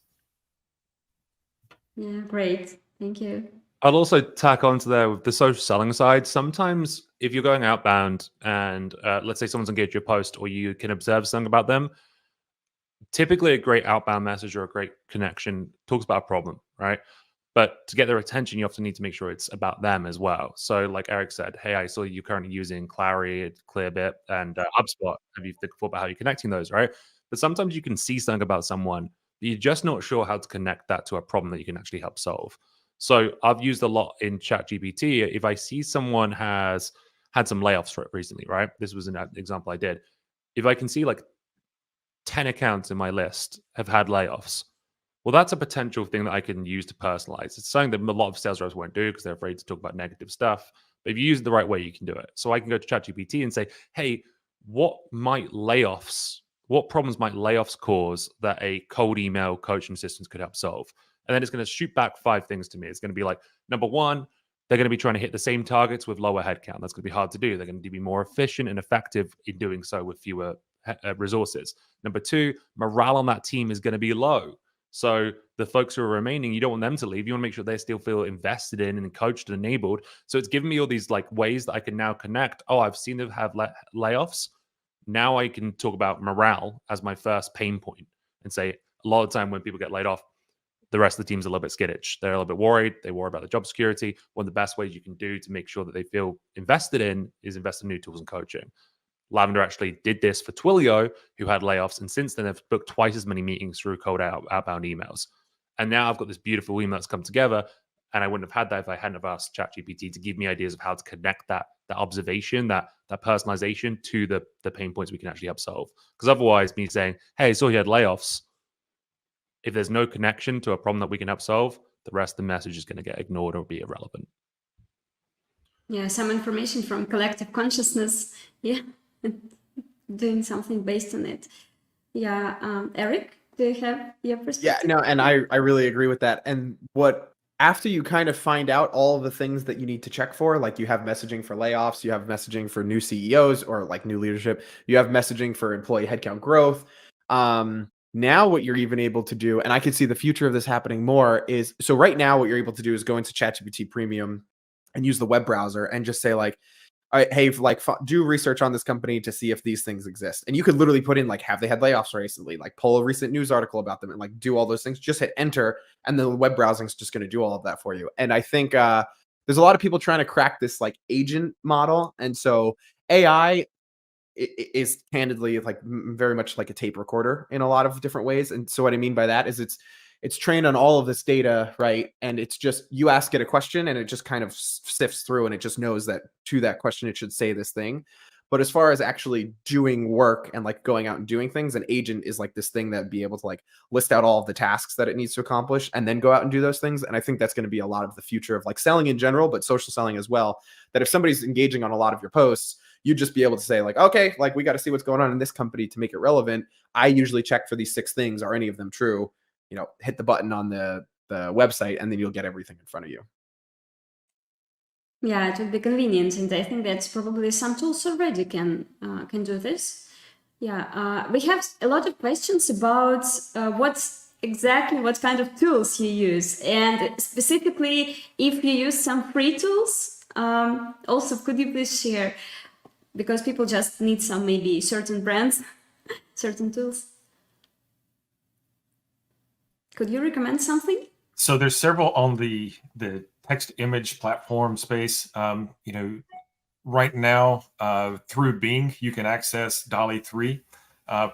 Speaker 1: Yeah, great. Thank you.
Speaker 2: I'll also tack onto there with the social selling side. Sometimes if you're going outbound and let's say someone's engaged your post, or you can observe something about them, typically a great outbound message or a great connection talks about a problem, right? But to get their attention, you often need to make sure it's about them as well. So like Eric said, hey, I saw you currently using Clary, Clearbit, and HubSpot. Have you thought about how you're connecting those, right? But sometimes you can see something about someone, but you're just not sure how to connect that to a problem that you can actually help solve. So I've used a lot in ChatGPT. If I see someone has had some layoffs recently, right? This was an example I did. If I can see like 10 accounts in my list have had layoffs, well, that's a potential thing that I can use to personalize. It's something that a lot of sales reps won't do because they're afraid to talk about negative stuff. But if you use it the right way, you can do it. So I can go to ChatGPT and say, hey, what problems might layoffs cause that a cold email coaching systems could help solve? And then it's going to shoot back 5 things to me. It's going to be like, number one, they're going to be trying to hit the same targets with lower headcount. That's going to be hard to do. They're going to be more efficient and effective in doing so with fewer resources. Number 2, morale on that team is going to be low. So the folks who are remaining, you don't want them to leave. You want to make sure they still feel invested in and coached and enabled. So it's given me all these like ways that I can now connect. Oh, I've seen them have layoffs. Now I can talk about morale as my first pain point and say a lot of the time when people get laid off, the rest of the team's a little bit skittish. They're a little bit worried. They worry about the job security. One of the best ways you can do to make sure that they feel invested in is invest in new tools and coaching. Lavender actually did this for Twilio, who had layoffs, and since then they've booked twice as many meetings through cold outbound emails. And now I've got this beautiful email that's come together, and I wouldn't have had that if I hadn't have asked ChatGPT to give me ideas of how to connect that observation, that personalization to the pain points we can actually help solve. Because otherwise, me saying, "Hey, I saw you had layoffs," if there's no connection to a problem that we can help solve, the rest of the message is going to get ignored or be irrelevant.
Speaker 1: Yeah, some information from collective consciousness. Yeah. Doing something based on it. Yeah. Eric, do you have your perspective?
Speaker 4: Yeah, no, and I really agree with that. And after you kind of find out all of the things that you need to check for, like you have messaging for layoffs, you have messaging for new CEOs or like new leadership, you have messaging for employee headcount growth. Now what you're even able to do, and I can see the future of this happening more, is so right now what you're able to do is go into ChatGPT Premium and use the web browser and just say like, hey, like do research on this company to see if these things exist. And you could literally put in like, have they had layoffs recently? Like pull a recent news article about them and like do all those things. Just hit enter, and then the web browsing is just going to do all of that for you. And I think there's a lot of people trying to crack this like agent model, and so AI is candidly like very much like a tape recorder in a lot of different ways. And so what I mean by that is it's trained on all of this data, right? And it's just, you ask it a question and it just kind of sifts through and it just knows that to that question, it should say this thing. But as far as actually doing work and like going out and doing things, an agent is like this thing that would be able to like list out all of the tasks that it needs to accomplish and then go out and do those things. And I think that's going to be a lot of the future of like selling in general, but social selling as well. That if somebody's engaging on a lot of your posts, you'd just be able to say like, okay, like we got to see what's going on in this company to make it relevant. I usually check for these 6 things. Are any of them true? Hit the button on the website and then you'll get everything in front of you.
Speaker 1: Yeah, it would be convenient, and I think that's probably some tools already can do this. Yeah, we have a lot of questions about what kind of tools you use, and specifically if you use some free tools. Also, could you please share, because people just need some maybe certain brands, certain tools. Could you recommend something?
Speaker 3: So there's several on the text image platform space. Right now through Bing, you can access DALL-E 3.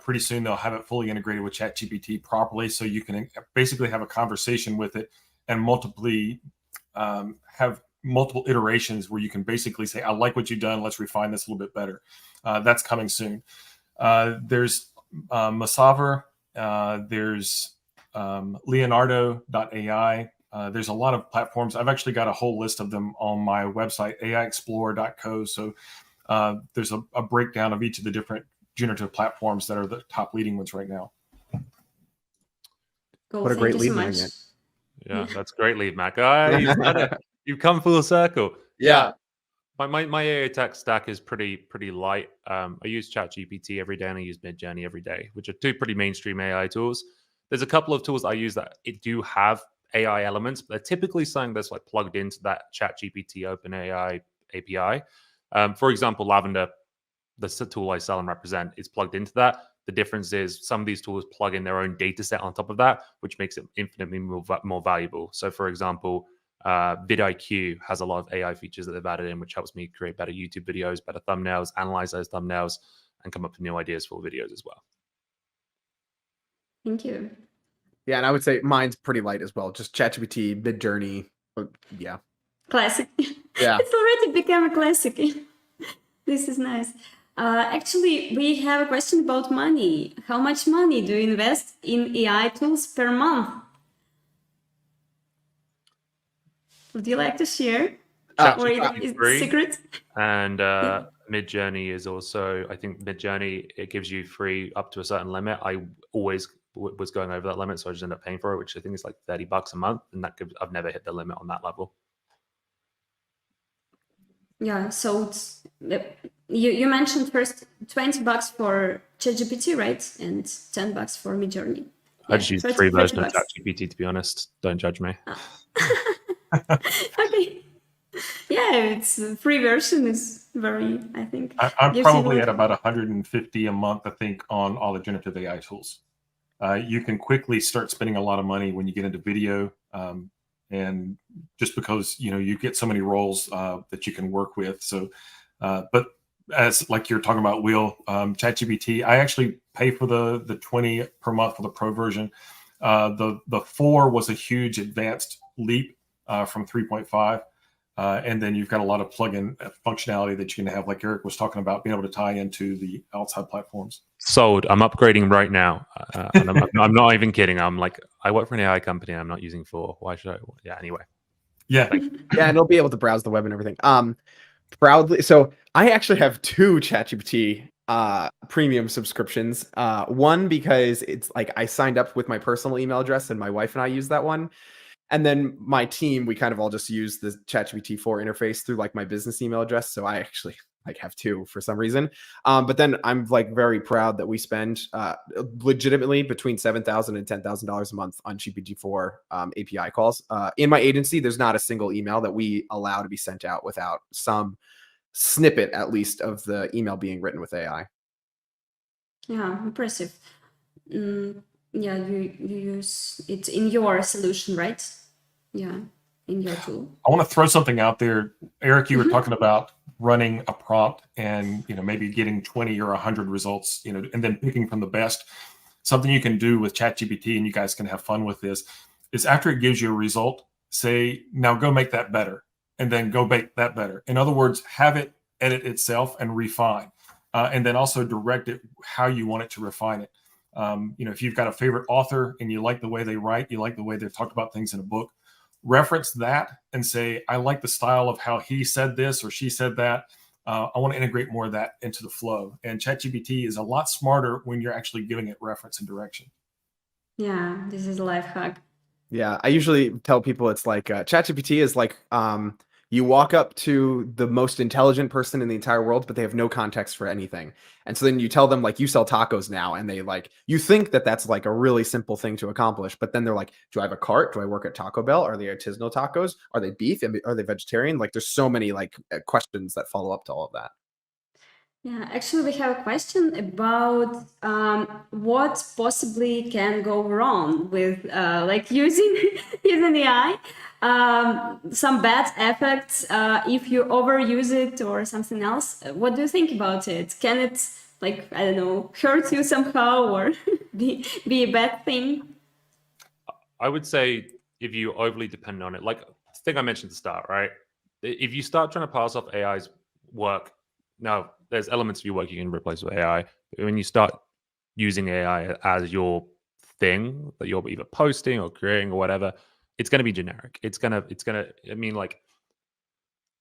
Speaker 3: Pretty soon they'll have it fully integrated with ChatGPT properly, so you can basically have a conversation with it and multiply have multiple iterations where you can basically say, I like what you've done, let's refine this a little bit better. That's coming soon. There's Masaver, there's Leonardo.ai. There's a lot of platforms. I've actually got a whole list of them on my website, aiexplorer.co. So there's a breakdown of each of the different generative platforms that are the top leading ones right now.
Speaker 1: Cool.
Speaker 4: What a great
Speaker 1: Thank you so
Speaker 4: lead
Speaker 1: much.
Speaker 4: magnet.
Speaker 2: Yeah, that's great lead, Mac. You've done it. You've come full circle.
Speaker 4: Yeah.
Speaker 2: My AI tech stack is pretty light. I use ChatGPT every day and I use Midjourney every day, which are two pretty mainstream AI tools. There's a couple of tools I use that do have AI elements, but they're typically something that's like plugged into that ChatGPT OpenAI API. For example, Lavender, the tool I sell and represent, is plugged into that. The difference is some of these tools plug in their own data set on top of that, which makes it infinitely more valuable. So, for example, vidIQ has a lot of AI features that they've added in, which helps me create better YouTube videos, better thumbnails, analyze those thumbnails, and come up with new ideas for videos as well.
Speaker 1: Thank you.
Speaker 4: Yeah, and I would say mine's pretty light as well. Just ChatGPT, Midjourney. Yeah.
Speaker 1: Classic.
Speaker 4: Yeah.
Speaker 1: It's already become a classic. This is nice. Actually, we have a question about money. How much money do you invest in AI tools per month? Would you like to share? Or
Speaker 2: ChatGPT
Speaker 1: is it
Speaker 2: free.
Speaker 1: secret?
Speaker 2: And Midjourney is also, I think Midjourney, it gives you free up to a certain limit. I always was going over that limit, so I just ended up paying for it, which I think is like $30 a month, and I've never hit the limit on that level.
Speaker 1: Yeah, so it's, you mentioned first $20 for ChatGPT, right? And $10 for Midjourney.
Speaker 2: I just use the free version of ChatGPT, to be honest. Don't judge me.
Speaker 1: Okay. Yeah, it's free version is very, I think.
Speaker 3: I'm probably at about 150 a month, I think, on all the generative AI tools. You can quickly start spending a lot of money when you get into video, and just because you get so many roles that you can work with. So, but as like you're talking about, Will, ChatGPT, I actually pay for the 20 per month for the pro version. The 4 was a huge advanced leap from 3.5. And then you've got a lot of plugin functionality that you can have, like Eric was talking about, being able to tie into the outside platforms.
Speaker 2: Sold. I'm upgrading right now. And I'm not even kidding. I'm like, I work for an AI company and I'm not using 4. Why should I? Yeah, anyway.
Speaker 3: Yeah.
Speaker 4: Yeah, and it'll be able to browse the web and everything. Proudly. So I actually have 2 ChatGPT premium subscriptions. One because it's like I signed up with my personal email address and my wife and I use that one. And then my team, we kind of all just use the ChatGPT 4 interface through like my business email address. So I actually like have 2 for some reason. But then I'm like very proud that we spend legitimately between $7,000 and $10,000 a month on GPT-4 API calls. In my agency, there's not a single email that we allow to be sent out without some snippet, at least, of the email being written with AI.
Speaker 1: Yeah, impressive. Yeah, you use it in your solution, right? Yeah, in your tool.
Speaker 3: I want to throw something out there. Eric, you were talking about running a prompt and maybe getting 20 or 100 results, and then picking from the best. Something you can do with ChatGPT, and you guys can have fun with this, is after it gives you a result, say, now go make that better, and then go make that better. In other words, have it edit itself and refine, and then also direct it how you want it to refine it. If you've got a favorite author and you like the way they write, you like the way they've talked about things in a book, reference that and say, I like the style of how he said this or she said that. I want to integrate more of that into the flow. And ChatGPT is a lot smarter when you're actually giving it reference and direction.
Speaker 1: Yeah, this is a life hack.
Speaker 4: Yeah, I usually tell people it's like ChatGPT is like you walk up to the most intelligent person in the entire world, but they have no context for anything. And so then you tell them like, you sell tacos now, and they like, you think that that's like a really simple thing to accomplish, but then they're like, do I have a cart? Do I work at Taco Bell? Are they artisanal tacos? Are they beef? Are they vegetarian? Like there's so many like questions that follow up to all of that.
Speaker 1: Yeah, actually, we have a question about what possibly can go wrong with like using AI. Some bad effects if you overuse it or something else. What do you think about it? Can it, like, I don't know, hurt you somehow or be a bad thing?
Speaker 2: I would say if you overly depend on it, like think I mentioned at the start, right? If you start trying to pass off AI's work, now there's elements of your work you can replace with AI. But when you start using AI as your thing that you're either posting or creating or whatever, it's going to be generic. It's gonna. I mean, like,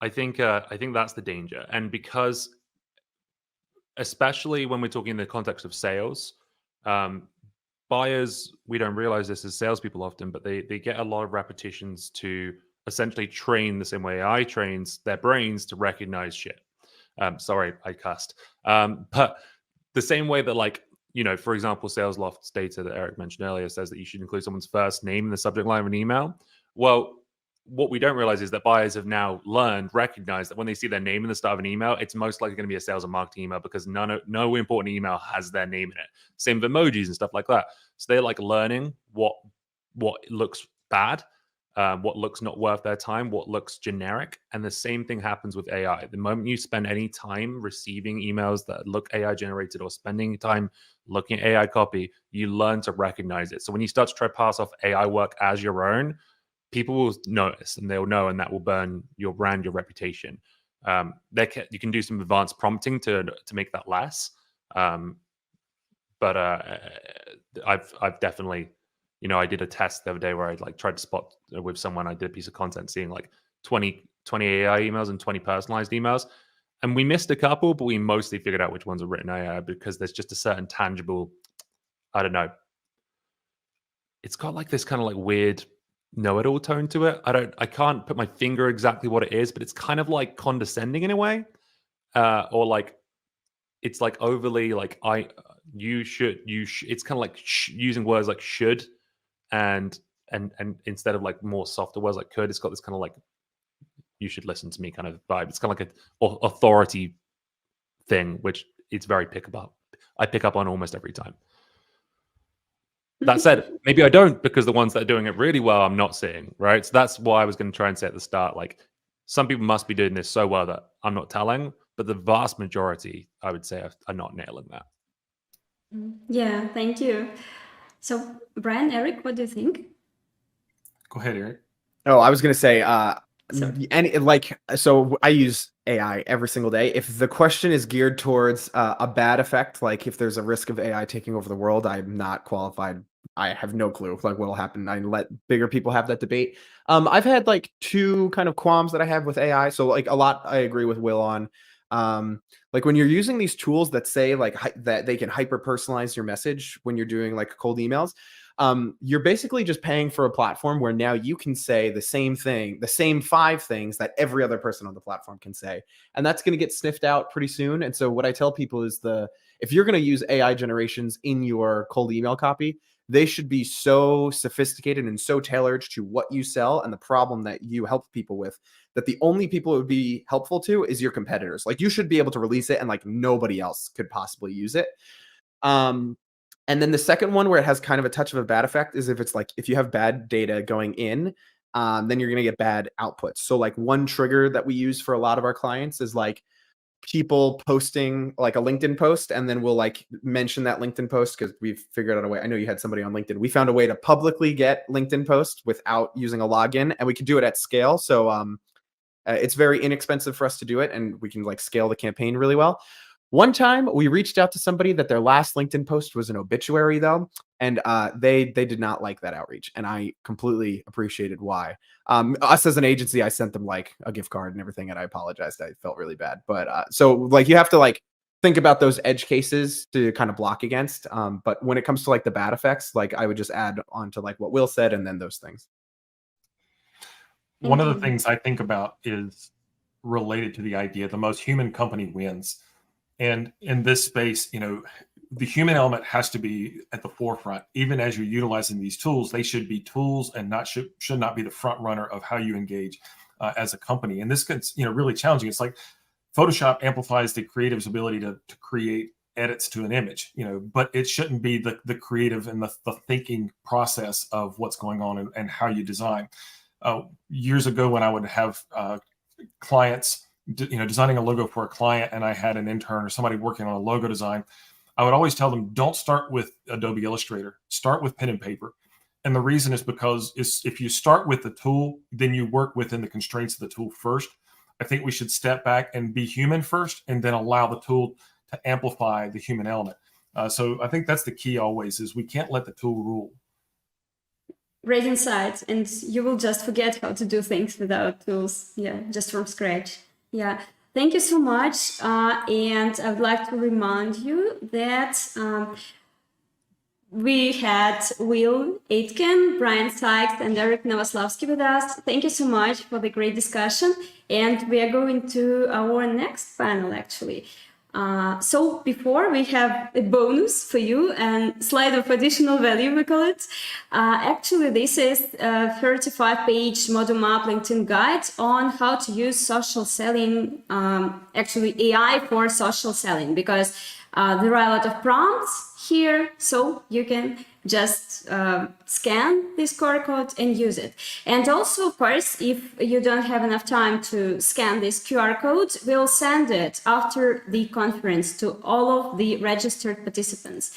Speaker 2: I think that's the danger, and because especially when we're talking in the context of sales, buyers, we don't realize this as salespeople often, but they get a lot of repetitions to essentially train the same way AI trains their brains to recognize shit. Sorry, I cussed. But the same way that, like, for example, SalesLoft's data that Eric mentioned earlier says that you should include someone's first name in the subject line of an email. Well, what we don't realize is that buyers have now recognized that when they see their name in the start of an email, it's most likely going to be a sales and marketing email because no important email has their name in it. Same with emojis and stuff like that. So they're like learning what looks bad, what looks not worth their time, what looks generic. And the same thing happens with AI. The moment you spend any time receiving emails that look AI generated or spending time looking at AI copy, you learn to recognize it. So when you start to try to pass off AI work as your own, people will notice and they'll know, and that will burn your brand, your reputation. You can do some advanced prompting to make that less. But I've definitely, I did a test the other day where I tried to spot with someone. I did a piece of content seeing like 20 AI emails and 20 personalized emails. And we missed a couple, but we mostly figured out which ones are written AI because there's just a certain tangible, I don't know. It's got like this kind of like weird know-it-all tone to it. I can't put my finger exactly what it is, but it's kind of like condescending in a way, or like it's like overly like it's kind of like using words like should and instead of like more softer words like could. It's got this kind of like you should listen to me kind of vibe. It's kind of like an authority thing, which it's very I pick up on almost every time. That said, maybe I don't, because the ones that are doing it really well, I'm not seeing, right? So that's why I was going to try and say at the start, like, some people must be doing this so well that I'm not telling, but the vast majority, I would say, are not nailing that.
Speaker 1: Yeah, thank you. So, Brian, Eric, what do you think?
Speaker 3: Go ahead, Eric.
Speaker 4: Oh, I was going to say,
Speaker 1: Sorry.
Speaker 4: so I use AI every single day. If the question is geared towards a bad effect, like if there's a risk of AI taking over the world, I'm not qualified. I have no clue like what'll happen. I let bigger people have that debate. I've had like two kind of qualms that I have with AI. So like a lot I agree with Will on. Like when you're using these tools that say like that they can hyper personalize your message when you're doing like cold emails, you're basically just paying for a platform where now you can say the same thing, the same 5 things that every other person on the platform can say. And that's going to get sniffed out pretty soon. And so what I tell people is if you're going to use AI generations in your cold email copy, they should be so sophisticated and so tailored to what you sell and the problem that you help people with, that the only people it would be helpful to is your competitors. Like you should be able to release it and like nobody else could possibly use it. And then the second one where it has kind of a touch of a bad effect is if you have bad data going in, then you're going to get bad outputs. So like one trigger that we use for a lot of our clients is like people posting like a LinkedIn post, and then we'll like mention that LinkedIn post because we've figured out a way. I know you had somebody on LinkedIn. We found a way to publicly get LinkedIn posts without using a login, and we can do it at scale. So it's very inexpensive for us to do it, and we can like scale the campaign really well. One time we reached out to somebody that their last LinkedIn post was an obituary though. And they did not like that outreach. And I completely appreciated why. Us as an agency, I sent them like a gift card and everything. And I apologized. I felt really bad. But so like you have to like think about those edge cases to kind of block against. But when it comes to like the bad effects, like I would just add on to like what Will said and then those things.
Speaker 3: One of the things I think about is related to the idea the most human company wins. And in this space, the human element has to be at the forefront. Even as you're utilizing these tools, they should be tools and should not be the front runner of how you engage as a company. And this gets really challenging. It's like Photoshop amplifies the creative's ability to create edits to an image, but it shouldn't be the creative and the thinking process of what's going on and how you design. Years ago, when I would have clients designing a logo for a client, and I had an intern or somebody working on a logo design, I would always tell them, don't start with Adobe Illustrator, start with pen and paper. And the reason is because if you start with the tool, then you work within the constraints of the tool first. I think we should step back and be human first, and then allow the tool to amplify the human element. So I think that's the key always, is we can't let the tool rule.
Speaker 1: Great insight, and you will just forget how to do things without tools. Yeah, just from scratch. Yeah, thank you so much. And I would like to remind you that we had Will Aitken, Brian Sykes, and Eric Nowoslawski with us. Thank you so much for the great discussion. And we are going to our next panel, actually. So before, we have a bonus for you and slide of additional value, we call it. Actually, this is a 35-page ModumUp LinkedIn guide on how to use social selling, actually AI for social selling, because there are a lot of prompts here, so you can just scan this QR code and use it. And also, of course, if you don't have enough time to scan this QR code, we'll send it after the conference to all of the registered participants.